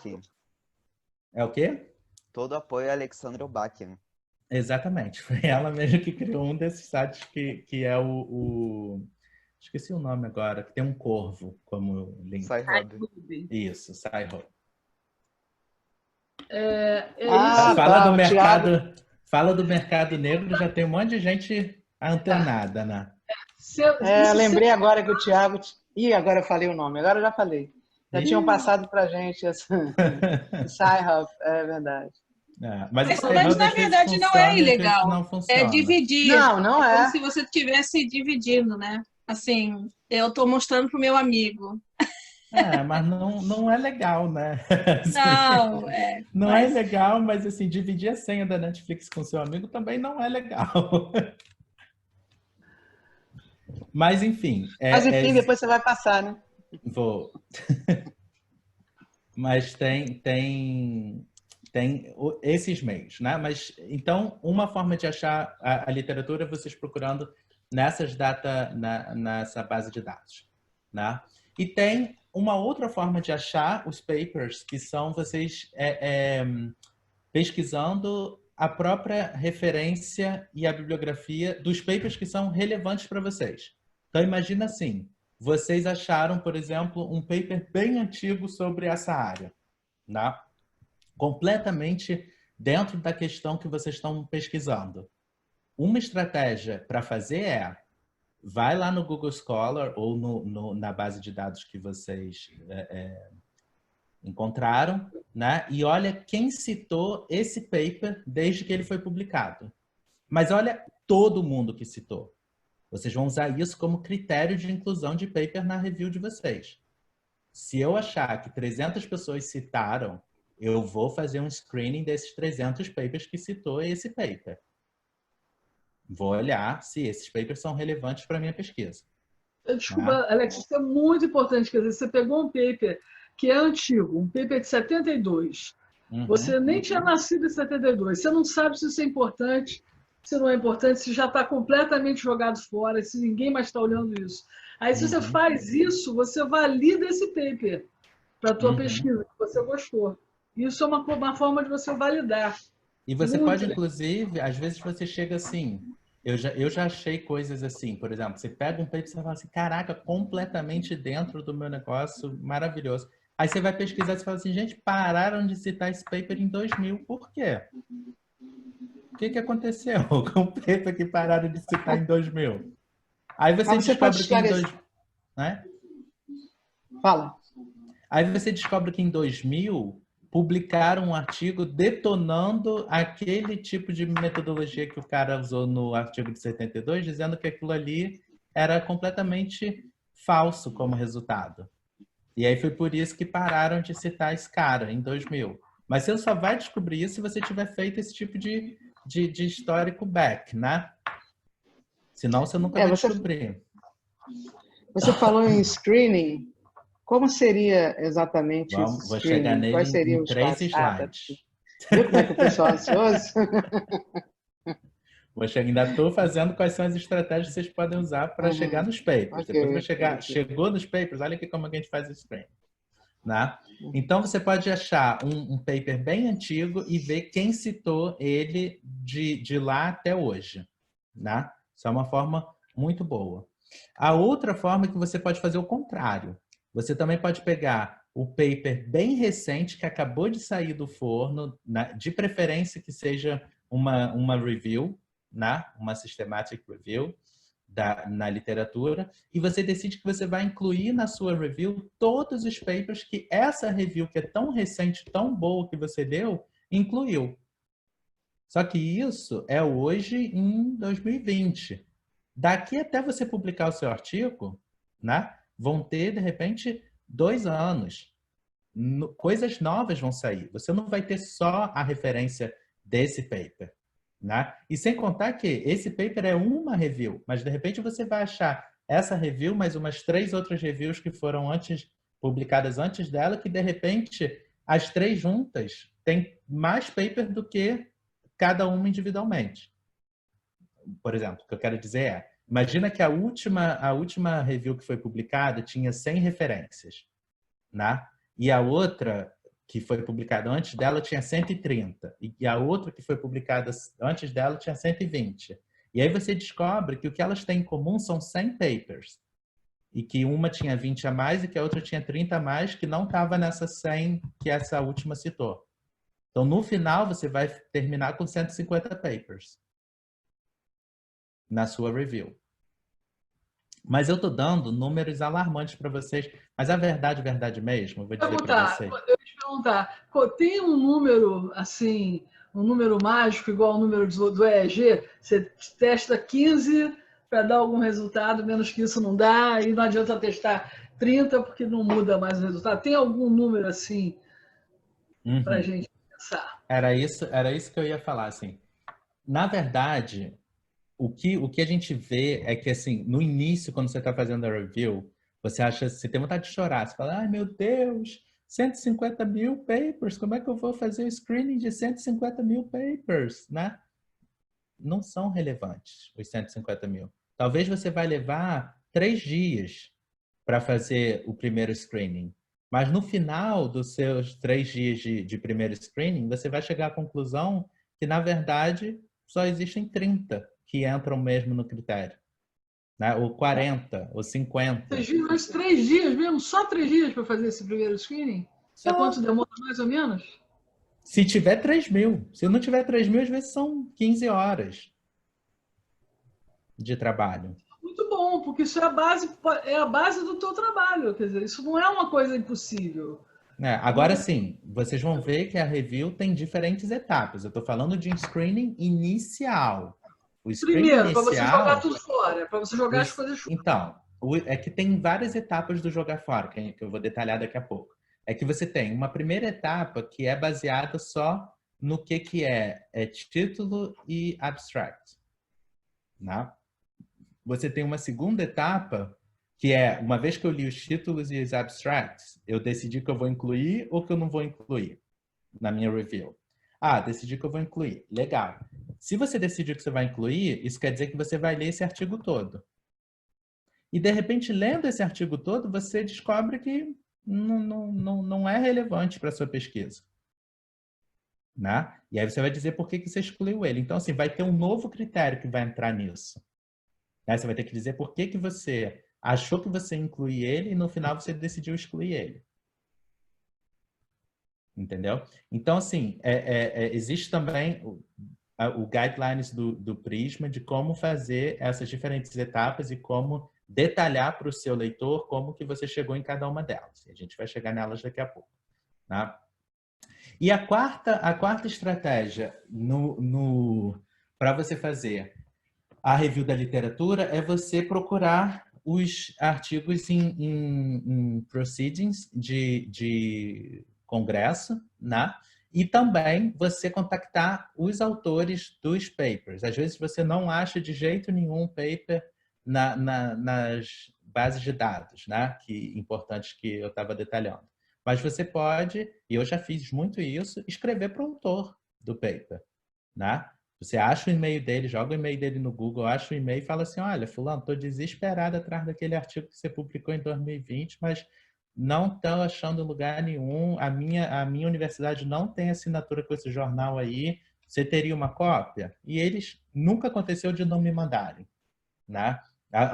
É o quê? Todo apoio a Alexandra Bakken. Exatamente. Foi ela mesmo que criou um desses sites que é esqueci o nome agora, que tem um corvo como link. Sci-Hub. Isso, Sci-Hub. Fala do mercado negro, já tem um monte de gente antenada, né? Lembrei agora que o Thiago... Ih, agora eu falei o nome, agora eu já falei. Já tinham passado pra gente essa Sci-Hub, é verdade. Mas na verdade não é ilegal, é dividir. Não é. Como se você estivesse dividindo, né? Assim, eu estou mostrando para o meu amigo. Mas não é legal, né? Assim, não é legal, mas assim, dividir a senha da Netflix com seu amigo também não é legal. Mas enfim. Depois você vai passar, né? Vou. Mas tem esses meios, né? Mas então, uma forma de achar a literatura é vocês procurando nessa base de dados, né? E tem uma outra forma de achar os papers, que são vocês pesquisando a própria referência e a bibliografia dos papers que são relevantes para vocês. Então, imagina assim, vocês acharam, por exemplo, um paper bem antigo sobre essa área, né? Completamente dentro da questão que vocês estão pesquisando. Uma estratégia para fazer vai lá no Google Scholar ou na base de dados que vocês encontraram, né? E olha quem citou esse paper desde que ele foi publicado. Mas olha todo mundo que citou. Vocês vão usar isso como critério de inclusão de paper na review de vocês. Se eu achar que 300 pessoas citaram, eu vou fazer um screening desses 300 papers que citou esse paper. Vou olhar se esses papers são relevantes para a minha pesquisa. Desculpa, Alex, isso é muito importante. Quer dizer, você pegou um paper que é antigo, um paper de 72. Você nem tinha nascido em 72. Você não sabe se isso é importante, se não é importante, se já está completamente jogado fora, se ninguém mais está olhando isso. Aí, se você faz isso, você valida esse paper para a tua pesquisa, que você gostou. Isso é uma forma de você validar. E você pode, inclusive, às vezes você chega assim... Eu já achei coisas assim, por exemplo, você pega um paper e você fala assim, caraca, completamente dentro do meu negócio, maravilhoso. Aí você vai pesquisar e você fala assim, gente, pararam de citar esse paper em 2000, por quê? O que aconteceu com o paper que pararam de citar em 2000? Aí você descobre que em 2000... Né? Fala. Aí você descobre que em 2000 publicaram um artigo detonando aquele tipo de metodologia que o cara usou no artigo de 72, dizendo que aquilo ali era completamente falso como resultado. E aí foi por isso que pararam de citar esse cara em 2000. Mas você só vai descobrir isso se você tiver feito esse tipo de histórico back, né? Senão você nunca vai descobrir. Você falou em screening. Como seria exatamente esse Vou screening? chegar nele Quais seriam em os 3 passos? slides. Viu como é que o pessoal é ansioso? Ainda estou fazendo quais são as estratégias que vocês podem usar para chegar nos papers. Okay, Depois vai chegar, chegou nos papers, olha aqui como a gente faz o screen. Né? Então você pode achar um paper bem antigo e ver quem citou ele de lá até hoje. Né? Isso é uma forma muito boa. A outra forma é que você pode fazer o contrário. Você também pode pegar o paper bem recente que acabou de sair do forno, né? De preferência que seja uma review, né? Uma systematic review na literatura, e você decide que você vai incluir na sua review todos os papers que essa review, que é tão recente, tão boa que você deu, incluiu. Só que isso é hoje em 2020. Daqui até você publicar o seu artigo, né? Vão ter, de repente, 2 anos. Coisas novas vão sair. Você não vai ter só a referência desse paper. Né? E sem contar que esse paper é uma review, mas de repente você vai achar essa review mais umas 3 outras reviews que foram publicadas antes dela, que de repente as 3 juntas têm mais paper do que cada uma individualmente. Por exemplo, o que eu quero dizer é, imagina que a última review que foi publicada tinha 100 referências, né? E a outra que foi publicada antes dela tinha 130. E a outra que foi publicada antes dela tinha 120. E aí você descobre que o que elas têm em comum são 100 papers. E que uma tinha 20 a mais e que a outra tinha 30 a mais, que não estava nessa 100 que essa última citou. Então, no final, você vai terminar com 150 papers na sua review. Mas eu estou dando números alarmantes para vocês. Mas a verdade mesmo, eu vou dizer para vocês. Eu ia te perguntar, tem um número, assim, um número mágico, igual ao número do EEG? Você testa 15 para dar algum resultado, menos que isso não dá, e não adianta testar 30 porque não muda mais o resultado. Tem algum número, assim, para a gente pensar? Era isso que eu ia falar, assim. Na verdade, o que a gente vê é que, assim, no início, quando você está fazendo a review, você tem vontade de chorar. Você fala, ai, meu Deus, 150 mil papers, como é que eu vou fazer o screening de 150 mil papers, né? Não são relevantes os 150 mil. Talvez você vai levar 3 dias para fazer o primeiro screening. Mas no final dos seus 3 dias de primeiro screening, você vai chegar à conclusão que, na verdade, só existem 30 que entram mesmo no critério. Né? Ou 40, ou 50. Mas 3 dias mesmo? Só 3 dias para fazer esse primeiro screening? É quanto demora, mais ou menos? Se tiver 3 mil. Se não tiver 3 mil, às vezes são 15 horas de trabalho. Muito bom, porque isso é a base do teu trabalho. Quer dizer, isso não é uma coisa impossível. Agora sim, vocês vão ver que a review tem diferentes etapas. Eu estou falando de um screening inicial. O screening Primeiro, para inicial, você jogar tudo fora, para você jogar as coisas fora. Então, é que tem várias etapas do jogar fora, que eu vou detalhar daqui a pouco. É que você tem uma primeira etapa que é baseada só no que é título e abstract. Né? Você tem uma segunda etapa que é, uma vez que eu li os títulos e os abstracts, eu decidi que eu vou incluir ou que eu não vou incluir na minha review. Ah, decidi que eu vou incluir. Legal. Se você decidir que você vai incluir, isso quer dizer que você vai ler esse artigo todo. E, de repente, lendo esse artigo todo, você descobre que não é relevante para a sua pesquisa. Né? E aí você vai dizer por que você excluiu ele. Então, assim, vai ter um novo critério que vai entrar nisso. Né? Você vai ter que dizer por que você achou que você inclui ele e no final você decidiu excluir ele. Entendeu? Então, assim, existe também o guidelines do Prisma de como fazer essas diferentes etapas e como detalhar para o seu leitor como que você chegou em cada uma delas. A gente vai chegar nelas daqui a pouco. Tá? E a quarta estratégia para você fazer a review da literatura é você procurar os artigos em proceedings de congresso, né? E também você contactar os autores dos papers. Às vezes você não acha de jeito nenhum paper nas bases de dados, né? Importantes que eu estava detalhando. Mas você pode, e eu já fiz muito isso, escrever para o autor do paper, né? Você acha o e-mail dele, joga o e-mail dele no Google, acha o e-mail e fala assim, olha, fulano, estou desesperado atrás daquele artigo que você publicou em 2020, mas não estou achando lugar nenhum, a minha universidade não tem assinatura com esse jornal aí, você teria uma cópia? E eles, nunca aconteceu de não me mandarem, né?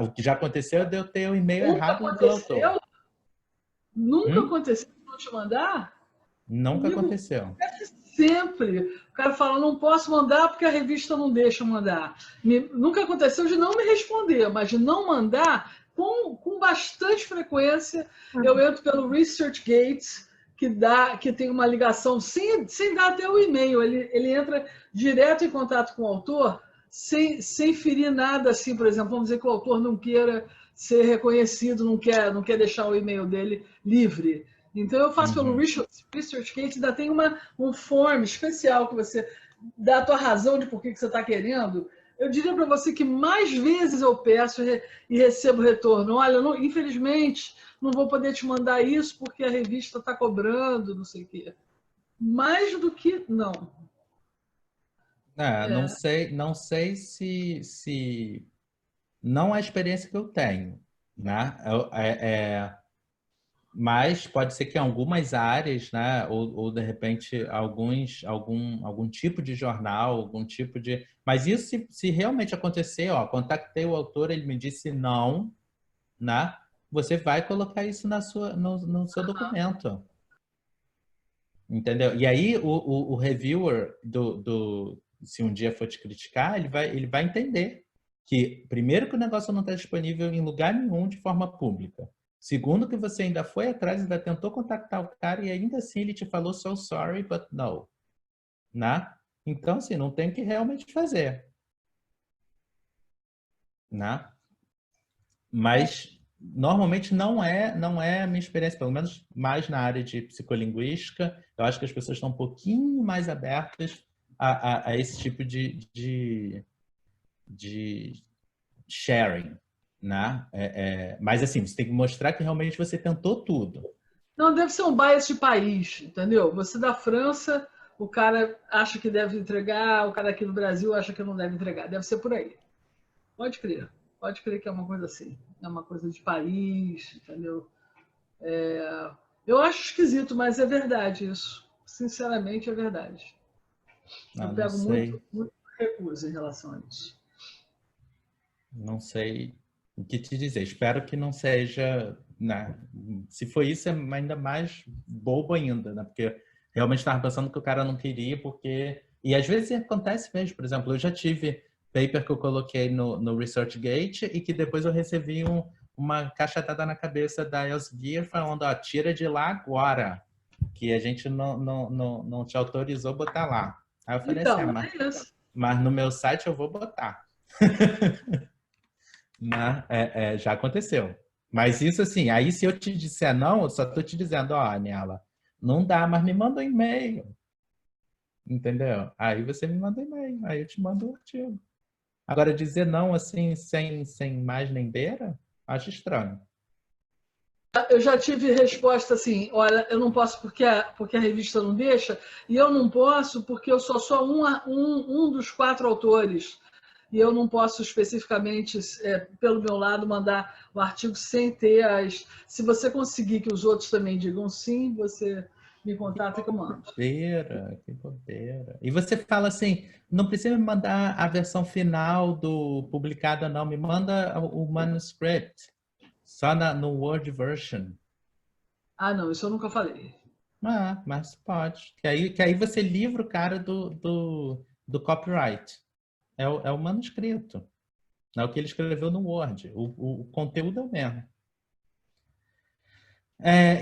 O que já aconteceu é de eu ter o e-mail errado do autor. Nunca aconteceu de não te mandar? Nunca aconteceu. Sempre. O cara fala, não posso mandar porque a revista não deixa mandar. Nunca aconteceu de não me responder, mas de não mandar com bastante frequência. Eu entro pelo ResearchGate, que tem uma ligação sem dar até o e-mail. Ele entra direto em contato com o autor, sem ferir nada assim, por exemplo, vamos dizer que o autor não queira ser reconhecido, não quer deixar o e-mail dele livre. Então, eu faço pelo ResearchGate, ainda tem um form especial que você dá a tua razão de por que você está querendo. Eu diria para você que mais vezes eu peço e recebo retorno. Olha, infelizmente, não vou poder te mandar isso porque a revista está cobrando, não sei o quê. Mais do que não. Não sei se... Não é a experiência que eu tenho, né? Mas pode ser que em algumas áreas, né, ou de repente algum tipo de jornal, algum tipo de... Mas isso se realmente acontecer, ó, contactei o autor, ele me disse não, né? Você vai colocar isso no seu documento. Entendeu? E aí o reviewer se um dia for te criticar, ele vai entender que, primeiro, que o negócio não está disponível em lugar nenhum de forma pública. Segundo, que você ainda foi atrás, ainda tentou contactar o cara e ainda assim ele te falou so sorry, but no. Né? Então, assim, não tem o que realmente fazer. Né? Mas, normalmente, não é a minha experiência, pelo menos mais na área de psicolinguística. Eu acho que as pessoas estão um pouquinho mais abertas a esse tipo de sharing. Né? Mas assim, você tem que mostrar que realmente você tentou tudo. Não, deve ser um bias de país, entendeu? Você da França, o cara acha que deve entregar, o cara aqui do Brasil acha que não deve entregar. Deve ser por aí. Pode crer que é uma coisa assim. É uma coisa de país, entendeu? Eu acho esquisito, mas é verdade isso. Sinceramente, é verdade. Eu pego muito recusa em relação a isso. Não sei o que te dizer. Espero que não seja... Né? Se for isso, é ainda mais bobo ainda, né? Porque realmente estava pensando que o cara não queria, porque... E às vezes acontece mesmo. Por exemplo, eu já tive paper que eu coloquei no ResearchGate e que depois eu recebi uma cachetada na cabeça da Elsevier falando, ó, tira de lá agora, que a gente não te autorizou botar lá. Aí eu falei então, assim, mas no meu site eu vou botar. Né? Já aconteceu. Mas isso assim, aí se eu te disser não, eu só estou te dizendo, ó, Aniela, não dá, mas me manda um e-mail. Entendeu? Aí você me manda um e-mail, aí eu te mando um artigo. Agora, dizer não assim, sem mais nem beira, acho estranho. Eu já tive resposta assim, olha, eu não posso porque a revista não deixa, e eu não posso porque eu sou só um dos 4 autores. E eu não posso especificamente, pelo meu lado, mandar o artigo sem ter as... Se você conseguir que os outros também digam sim, você me contata que eu mando. Que bobeira. E você fala assim, não precisa me mandar a versão final do publicada, não. Me manda o manuscript. Só no Word version. Ah, não, isso eu nunca falei. Mas pode. Que aí você livra o cara do copyright. É o manuscrito. Não é o que ele escreveu no Word. O conteúdo é o mesmo.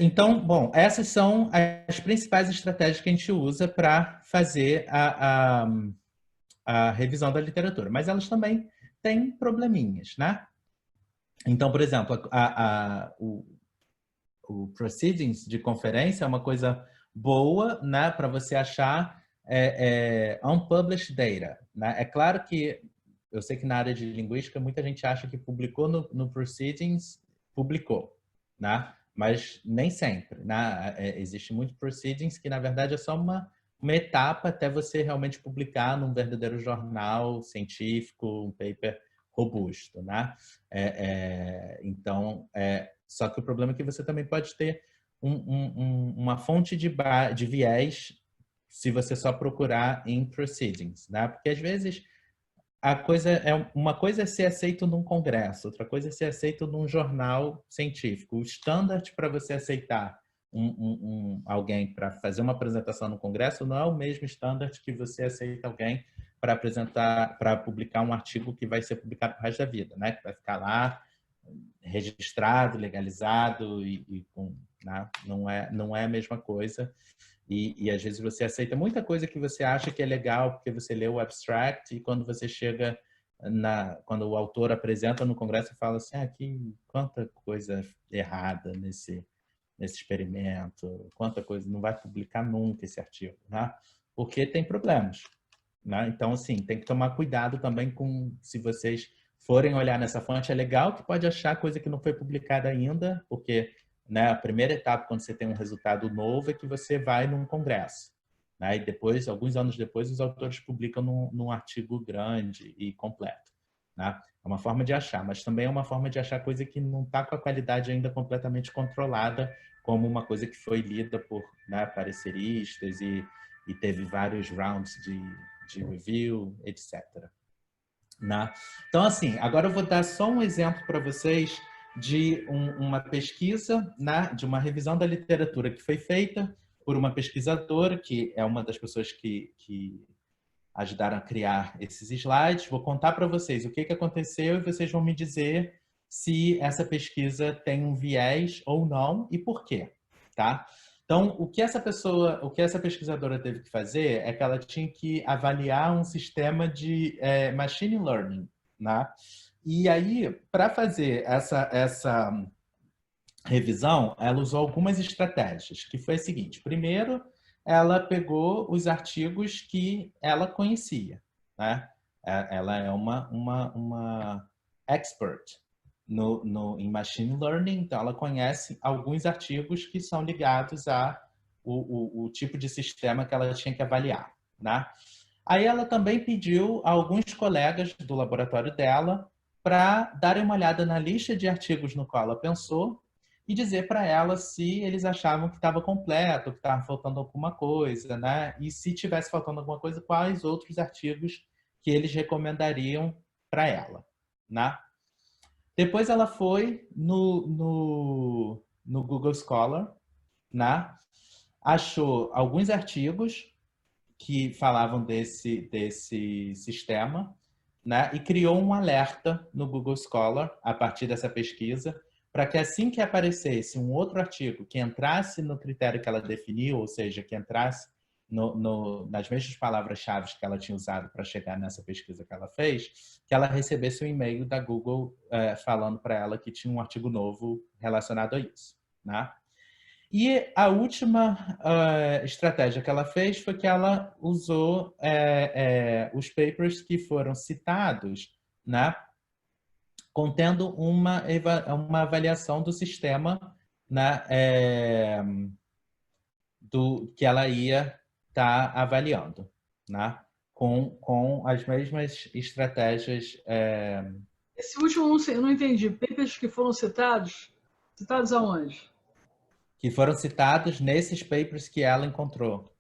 Então, bom, essas são as principais estratégias que a gente usa para fazer a revisão da literatura. Mas elas também têm probleminhas, né? Então, por exemplo, o proceedings de conferência é uma coisa boa, né, para você achar unpublished data, né? É claro que eu sei que na área de linguística muita gente acha que publicou no proceedings, publicou, né? Mas nem sempre, né? Existe muito proceedings que na verdade é só uma etapa até você realmente publicar num verdadeiro jornal científico, um paper robusto, né? Então, só que o problema é que você também pode ter uma fonte de viés se você só procurar em proceedings, né? Porque às vezes uma coisa é ser aceito num congresso, outra coisa é ser aceito num jornal científico. O standard para você aceitar alguém para fazer uma apresentação no congresso não é o mesmo standard que você aceita alguém para publicar um artigo que vai ser publicado pro resto da vida, né? Que vai ficar lá registrado, legalizado né? Não é a mesma coisa. E às vezes você aceita muita coisa que você acha que é legal porque você leu o abstract e quando você chega quando o autor apresenta no congresso fala assim, quanta coisa errada nesse experimento, quanta coisa, não vai publicar nunca esse artigo, né? Porque tem problemas, né? Então, assim, tem que tomar cuidado também se vocês forem olhar nessa fonte, é legal que pode achar coisa que não foi publicada ainda, porque, né, a primeira etapa quando você tem um resultado novo é que você vai num congresso, né? E depois, alguns anos depois, os autores publicam num artigo grande e completo, né? É uma forma de achar, mas também é uma forma de achar coisa que não está com a qualidade ainda completamente controlada, como uma coisa que foi lida por, né, pareceristas e teve vários rounds de review, etc. Né? Então, assim, agora eu vou dar só um exemplo para vocês de uma pesquisa, né, de uma revisão da literatura que foi feita por uma pesquisadora, que é uma das pessoas que ajudaram a criar esses slides. Vou contar para vocês o que aconteceu e vocês vão me dizer se essa pesquisa tem um viés ou não e por quê, tá? Então, o que essa pesquisadora teve que fazer é que ela tinha que avaliar um sistema de machine learning, né? E aí, para fazer essa revisão, ela usou algumas estratégias, que foi a seguinte. Primeiro, ela pegou os artigos que ela conhecia, né? Ela é uma expert em machine learning, então ela conhece alguns artigos que são ligados o tipo de sistema que ela tinha que avaliar, né? Aí ela também pediu a alguns colegas do laboratório dela para darem uma olhada na lista de artigos no qual ela pensou e dizer para ela se eles achavam que estava completo, que estava faltando alguma coisa, né? E se tivesse faltando alguma coisa, quais outros artigos que eles recomendariam para ela, né? Depois ela foi no Google Scholar, né? Achou alguns artigos que falavam desse sistema, né? E criou um alerta no Google Scholar a partir dessa pesquisa, para que assim que aparecesse um outro artigo que entrasse no critério que ela definiu, ou seja, que entrasse nas mesmas palavras-chave que ela tinha usado para chegar nessa pesquisa que ela fez, que ela recebesse um e-mail da Google falando para ela que tinha um artigo novo relacionado a isso, né? E a última estratégia que ela fez foi que ela usou os papers que foram citados, né, contendo uma avaliação do sistema, né, que ela ia estar avaliando, né, com as mesmas estratégias. Esse último eu não entendi. Papers que foram citados? Citados aonde? Que foram citados nesses papers que ela encontrou.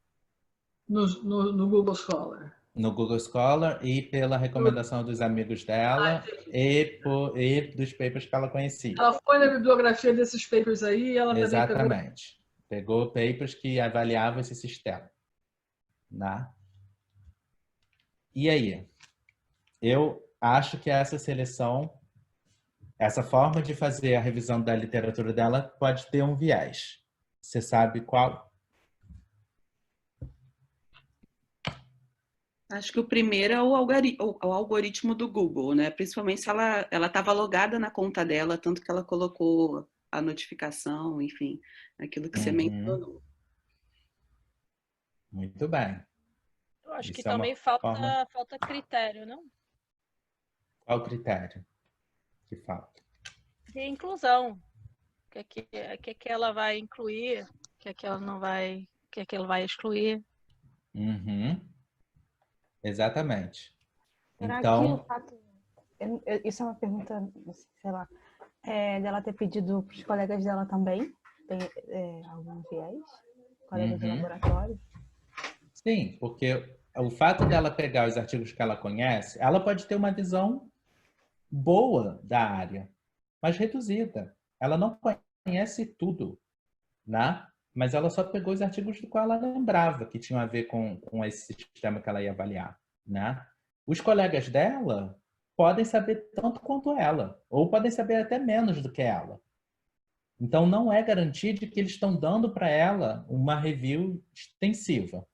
No Google Scholar. No Google Scholar e pela recomendação dos amigos dela e dos papers que ela conhecia. Ela foi na bibliografia desses papers aí e ela Exatamente. também Pegou papers que avaliavam esse sistema. Né? E aí? Eu acho que essa seleção, essa forma de fazer a revisão da literatura dela pode ter um viés. Você sabe qual? Acho que o primeiro é o algoritmo do Google, né? Principalmente se ela estava logada na conta dela, tanto que ela colocou a notificação, enfim, aquilo que você mencionou. Muito bem. Eu acho que Isso é uma também falta forma- critério, não? Qual critério que falta? De inclusão. O que ela vai incluir, o que ela não vai, o que ela vai excluir. Uhum. Exatamente. Será Então, que o fato... Isso é uma pergunta, sei lá, dela ter pedido para os colegas dela também? Tem algum viés? Colegas de laboratório? sim, porque o fato dela pegar os artigos que ela conhece, ela pode ter uma visão boa da área, mas reduzida. Ela não conhece tudo, né? Mas ela só pegou os artigos do qual ela lembrava que tinham a ver com esse sistema que ela ia avaliar, né? Os colegas dela podem saber tanto quanto ela, ou podem saber até menos do que ela. Então, não é garantido que eles estão dando para ela uma review extensiva,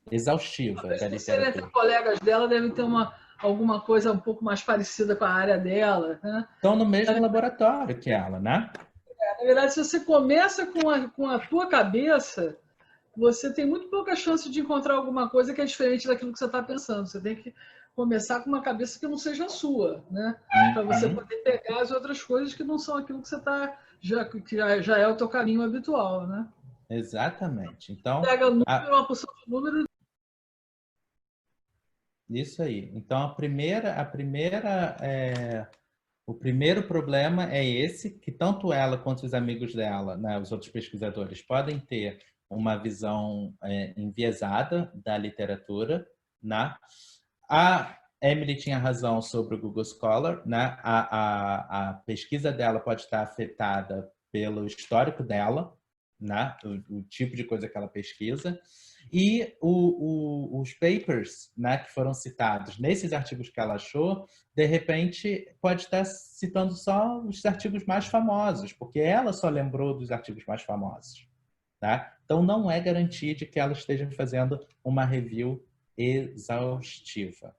exaustiva da Entre literatura. colegas dela devem ter alguma coisa um pouco mais parecida com a área dela, né? Estão no mesmo laboratório que ela, né? Na verdade, se você começa com a tua cabeça, você tem muito pouca chance de encontrar alguma coisa que é diferente daquilo que você está pensando. Você tem que começar com uma cabeça que não seja a sua, né? Para você poder pegar as outras coisas que não são aquilo que você está que já é o teu caminho habitual, né? Exatamente. Então, pega número, uma porção de número. Isso aí. Então, o primeiro problema é esse, que tanto ela quanto os amigos dela, né, os outros pesquisadores, podem ter uma visão enviesada da literatura, né? A Emily tinha razão sobre o Google Scholar, né? A pesquisa dela pode estar afetada pelo histórico dela, né? O tipo de coisa que ela pesquisa. E os papers, né, que foram citados nesses artigos que ela achou, de repente pode estar citando só os artigos mais famosos, porque ela só lembrou dos artigos mais famosos. Tá? Então, não é garantia de que ela esteja fazendo uma review exaustiva,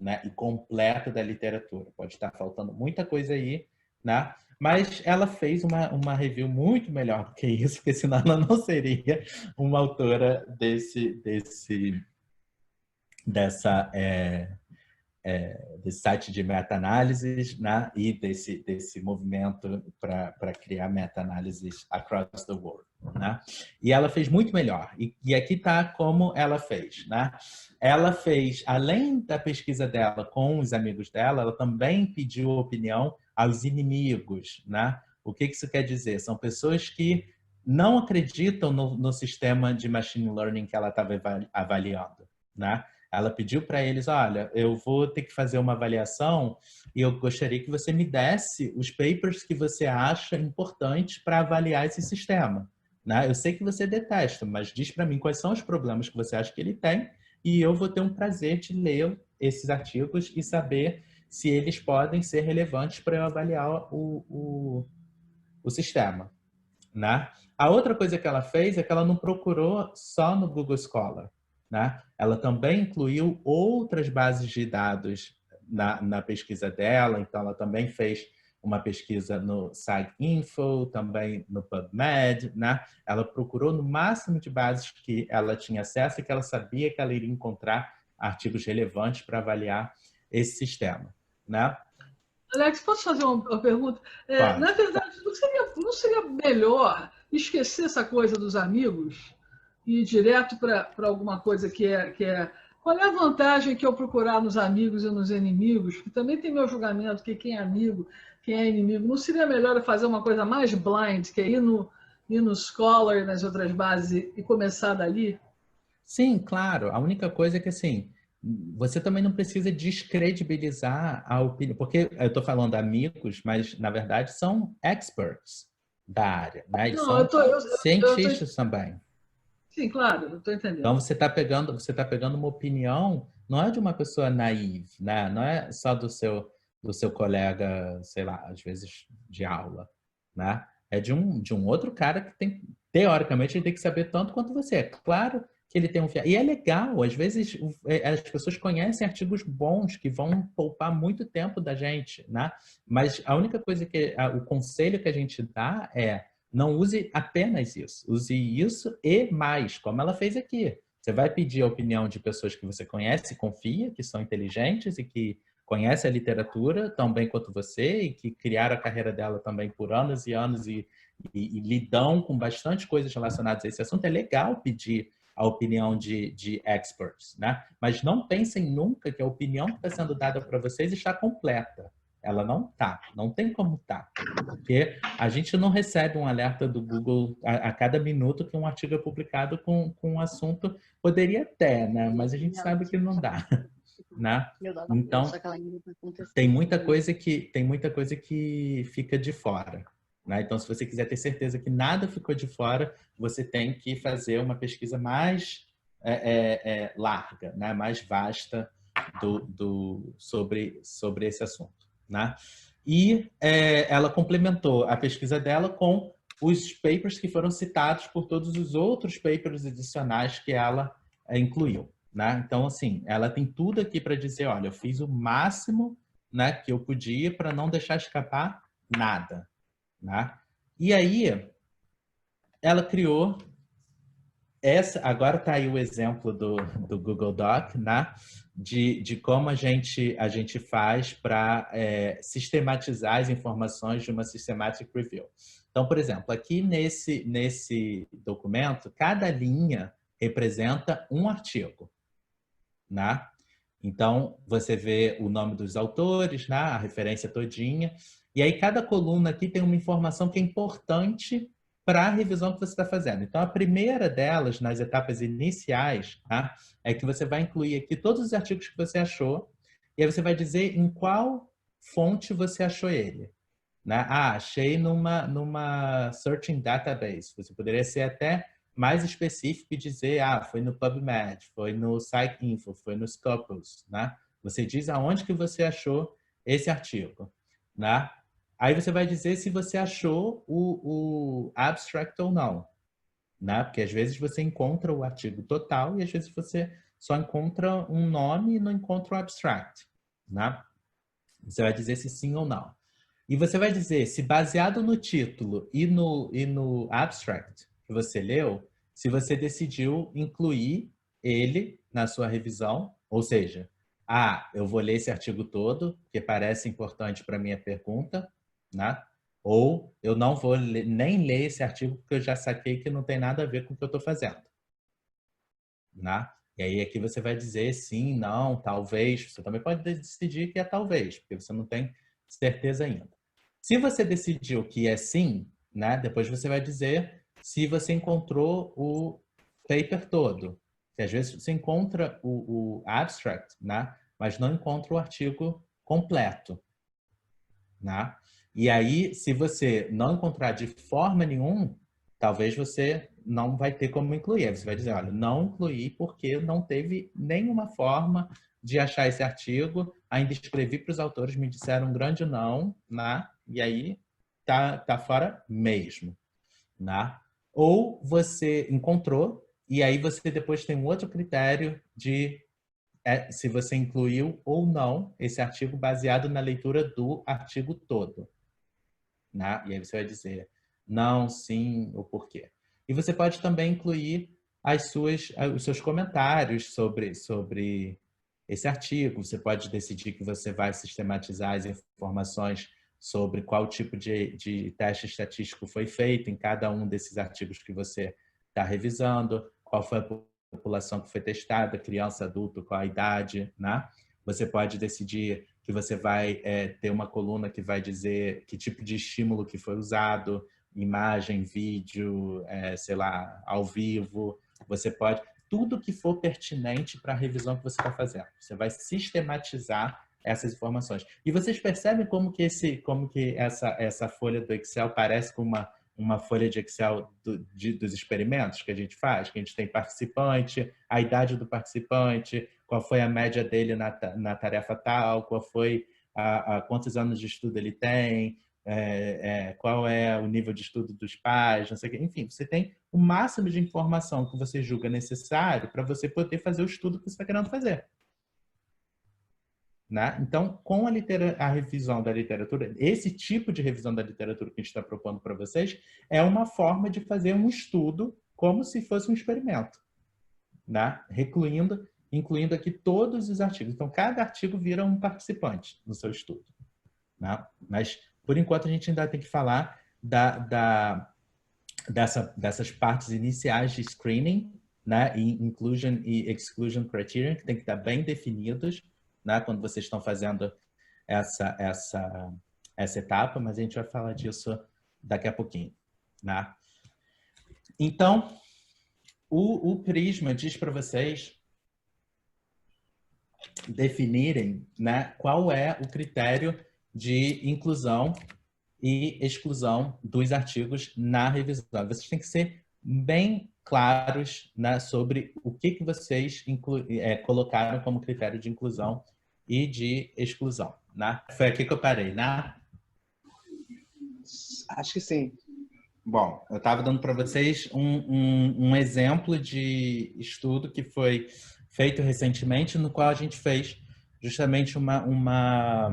né, e completa da literatura. Pode estar faltando muita coisa aí, né? Mas ela fez uma review muito melhor do que isso, porque senão ela não seria uma autora desse site de meta-análises, né? E desse movimento para criar meta-análises across the world, né? E ela fez muito melhor. E aqui está como ela fez, né? Ela fez, além da pesquisa dela com os amigos dela, ela também pediu opinião aos inimigos, né? O que isso quer dizer? São pessoas que não acreditam no sistema de machine learning que ela estava avaliando, né? Ela pediu para eles, olha, eu vou ter que fazer uma avaliação e eu gostaria que você me desse os papers que você acha importantes para avaliar esse sistema, né? Eu sei que você detesta, mas diz para mim quais são os problemas que você acha que ele tem e eu vou ter um prazer de ler esses artigos e saber se eles podem ser relevantes para eu avaliar o sistema, né? A outra coisa que ela fez é que ela não procurou só no Google Scholar, né? Ela também incluiu outras bases de dados na pesquisa dela, então ela também fez uma pesquisa no SciInfo, também no PubMed, né? Ela procurou no máximo de bases que ela tinha acesso e que ela sabia que ela iria encontrar artigos relevantes para avaliar esse sistema, né? Alex, posso fazer uma pergunta? Na verdade, não seria melhor esquecer essa coisa dos amigos e ir direto para alguma coisa que é... Qual é a vantagem que eu procurar nos amigos e nos inimigos? Que também tem meu julgamento, que quem é amigo, quem é inimigo. Não seria melhor eu fazer uma coisa mais blind, que é ir no Scholar e nas outras bases e começar dali? Sim, claro. A única coisa é que, assim, você também não precisa descredibilizar a opinião, porque eu estou falando amigos, mas, na verdade, são experts da área, né? E são cientistas também. Sim, claro, eu estou entendendo. Então, você está pegando uma opinião não é de uma pessoa naive, né? Não é só do seu colega, sei lá, às vezes de aula, né? É de um outro cara que tem, teoricamente, ele tem que saber tanto quanto você. É claro que ele tem um... E é legal, às vezes as pessoas conhecem artigos bons que vão poupar muito tempo da gente, né? Mas a única coisa o conselho que a gente dá é não use apenas isso. Use isso e mais, como ela fez aqui. Você vai pedir a opinião de pessoas que você conhece, confia, que são inteligentes e que conhecem a literatura tão bem quanto você e que criaram a carreira dela também por anos e anos e lidam com bastante coisas relacionadas a esse assunto. É legal pedir a opinião de experts, né? Mas não pensem nunca que a opinião que está sendo dada para vocês está completa. Ela não está, não tem como estar. Porque a gente não recebe um alerta do Google a cada minuto que um artigo é publicado com um assunto. Poderia até, né? Mas a gente sabe que não dá. Né? Então, tem muita coisa que fica de fora. Né? Então, se você quiser ter certeza que nada ficou de fora, você tem que fazer uma pesquisa mais larga, né? Mais vasta sobre esse assunto. Né? E ela complementou a pesquisa dela com os papers que foram citados por todos os outros papers adicionais que ela incluiu. Né? Então, assim, ela tem tudo aqui para dizer, olha, eu fiz o máximo, né, que eu podia para não deixar escapar nada. Né? E aí, ela criou agora está aí o exemplo do Google Doc, né? De como a gente faz para sistematizar as informações de uma Systematic Review. Então, por exemplo, aqui nesse documento, cada linha representa um artigo. Né? Então, você vê o nome dos autores, né? A referência todinha. E aí, cada coluna aqui tem uma informação que é importante para a revisão que você está fazendo. Então, a primeira delas, nas etapas iniciais, tá? É que você vai incluir aqui todos os artigos que você achou e aí você vai dizer em qual fonte você achou ele. Né? Achei numa Searching Database. Você poderia ser até mais específico e dizer, foi no PubMed, foi no PsycInfo, foi no Scopus. Né? Você diz aonde que você achou esse artigo. Né? Aí você vai dizer se você achou o abstract ou não. Né? Porque às vezes você encontra o artigo total e às vezes você só encontra um nome e não encontra o abstract. Né? Você vai dizer se sim ou não. E você vai dizer se baseado no título e no abstract que você leu, se você decidiu incluir ele na sua revisão, ou seja, eu vou ler esse artigo todo, porque parece importante para a minha pergunta, né? Ou eu não vou nem ler esse artigo porque eu já saquei que não tem nada a ver com o que eu estou fazendo. Né? E aí aqui você vai dizer sim, não, talvez. Você também pode decidir que é talvez, porque você não tem certeza ainda. Se você decidiu que é sim, né? Depois você vai dizer se você encontrou o paper todo. Que às vezes você encontra o abstract, né? Mas não encontra o artigo completo. Né? E aí, se você não encontrar de forma nenhuma, talvez você não vai ter como incluir. Aí você vai dizer, olha, não incluí porque não teve nenhuma forma de achar esse artigo. Ainda escrevi para os autores, me disseram um grande não, né? E aí tá fora mesmo. Né? Ou você encontrou, e aí você depois tem um outro critério de se você incluiu ou não esse artigo baseado na leitura do artigo todo. Né? E aí você vai dizer não, sim, ou porquê. E você pode também incluir os seus comentários sobre esse artigo. Você pode decidir que você vai sistematizar as informações sobre qual tipo de teste estatístico foi feito em cada um desses artigos que você está revisando, qual foi a população que foi testada, criança, adulto, qual a idade, né? Você pode decidir que você vai ter uma coluna que vai dizer que tipo de estímulo que foi usado, imagem, vídeo, sei lá, ao vivo. Você pode... Tudo que for pertinente para a revisão que você está fazendo. Você vai sistematizar essas informações. E vocês percebem como que essa folha do Excel parece com uma folha de Excel dos experimentos que a gente faz, que a gente tem participante, a idade do participante, qual foi a média dele na tarefa tal, qual foi quantos anos de estudo ele tem, qual é o nível de estudo dos pais, não sei o quê. Enfim, você tem o máximo de informação que você julga necessário para você poder fazer o estudo que você está querendo fazer. Né? Então, com a revisão da literatura, esse tipo de revisão da literatura que a gente está propondo para vocês é uma forma de fazer um estudo como se fosse um experimento, né? Incluindo aqui todos os artigos. Então, cada artigo vira um participante no seu estudo. Né? Mas, por enquanto, a gente ainda tem que falar dessas partes iniciais de screening, né? E inclusion e exclusion criteria, que tem que estar bem definidos, né, quando vocês estão fazendo essa etapa, mas a gente vai falar disso daqui a pouquinho. Né? Então, o Prisma diz para vocês definirem, né, qual é o critério de inclusão e exclusão dos artigos na revisão. Vocês têm que ser bem claros, né, sobre o que vocês colocaram como critério de inclusão e de exclusão. Né? Foi aqui que eu parei, né? Acho que sim. Bom, eu estava dando para vocês um exemplo de estudo que foi feito recentemente, no qual a gente fez justamente uma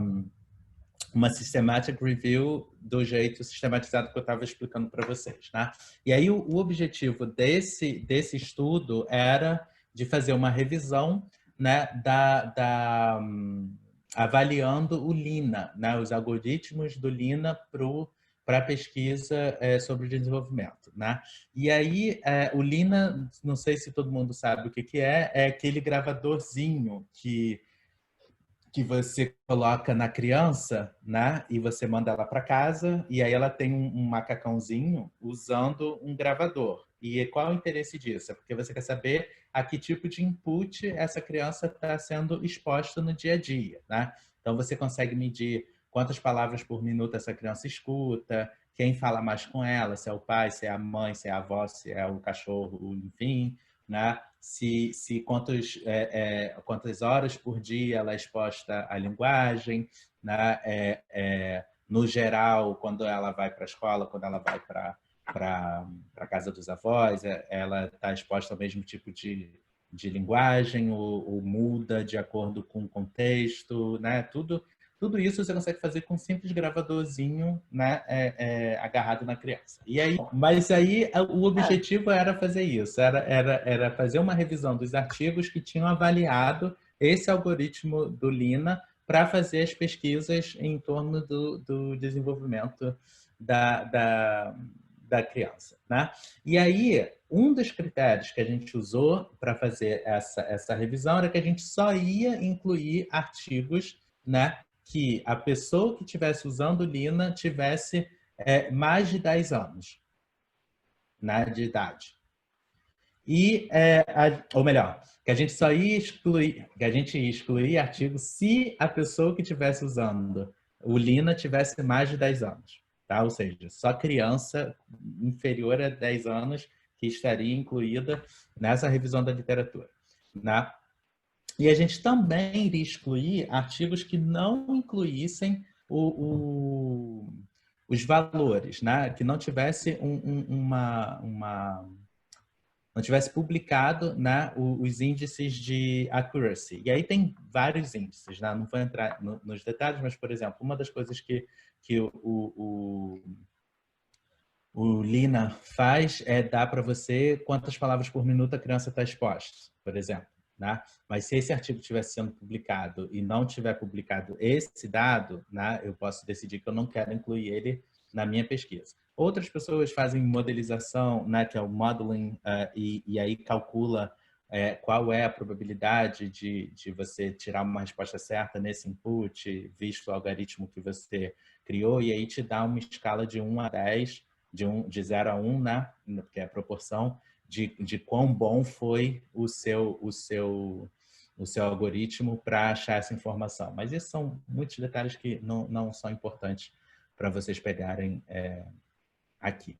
systematic review do jeito sistematizado que eu estava explicando para vocês. Né? E aí o objetivo desse estudo era de fazer uma revisão, né, avaliando o Lina, né, os algoritmos do Lina para a pesquisa sobre desenvolvimento. Né? E aí o Lina, não sei se todo mundo sabe o que é aquele gravadorzinho que você coloca na criança, né? E você manda ela para casa, e aí ela tem um macacãozinho usando um gravador. E qual é o interesse disso? É porque você quer saber a que tipo de input essa criança está sendo exposta no dia a dia, né? Então você consegue medir quantas palavras por minuto essa criança escuta, quem fala mais com ela, se é o pai, se é a mãe, se é a avó, se é o cachorro, enfim, né? Quantas horas por dia ela é exposta à linguagem, né? No geral, quando ela vai para a escola, quando ela vai para a casa dos avós, ela está exposta ao mesmo tipo de linguagem, ou muda de acordo com o contexto, né? Tudo isso você consegue fazer com um simples gravadorzinho, né, agarrado na criança. Mas aí o objetivo era fazer isso, era fazer uma revisão dos artigos que tinham avaliado esse algoritmo do Lina para fazer as pesquisas em torno do desenvolvimento da criança. Né? E aí, um dos critérios que a gente usou para fazer essa revisão era que a gente só ia incluir artigos, né, que a pessoa que estivesse usando Lina tivesse mais de 10 anos, né, de idade. Ou melhor, que a gente só ia excluir artigos se a pessoa que estivesse usando o Lina tivesse mais de 10 anos. Tá? Ou seja, só criança inferior a 10 anos que estaria incluída nessa revisão da literatura. Né? E a gente também iria excluir artigos que não incluíssem os valores, né? Que não tivesse não tivesse publicado, né, os índices de accuracy. E aí tem vários índices, né? Não vou entrar nos detalhes, mas, por exemplo, uma das coisas que o Lina faz é dar para você quantas palavras por minuto a criança está exposta, por exemplo. Né? Mas se esse artigo estiver sendo publicado e não tiver publicado esse dado, né, eu posso decidir que eu não quero incluir ele na minha pesquisa. Outras pessoas fazem modelização, né, que é o modeling, e aí calcula qual é a probabilidade de você tirar uma resposta certa nesse input, visto o algoritmo que você criou, e aí te dá uma escala de 1 a 10, de 0 a 1, né, que é a proporção de quão bom foi o seu algoritmo para achar essa informação. Mas esses são muitos detalhes que não são importantes para vocês pegarem aqui.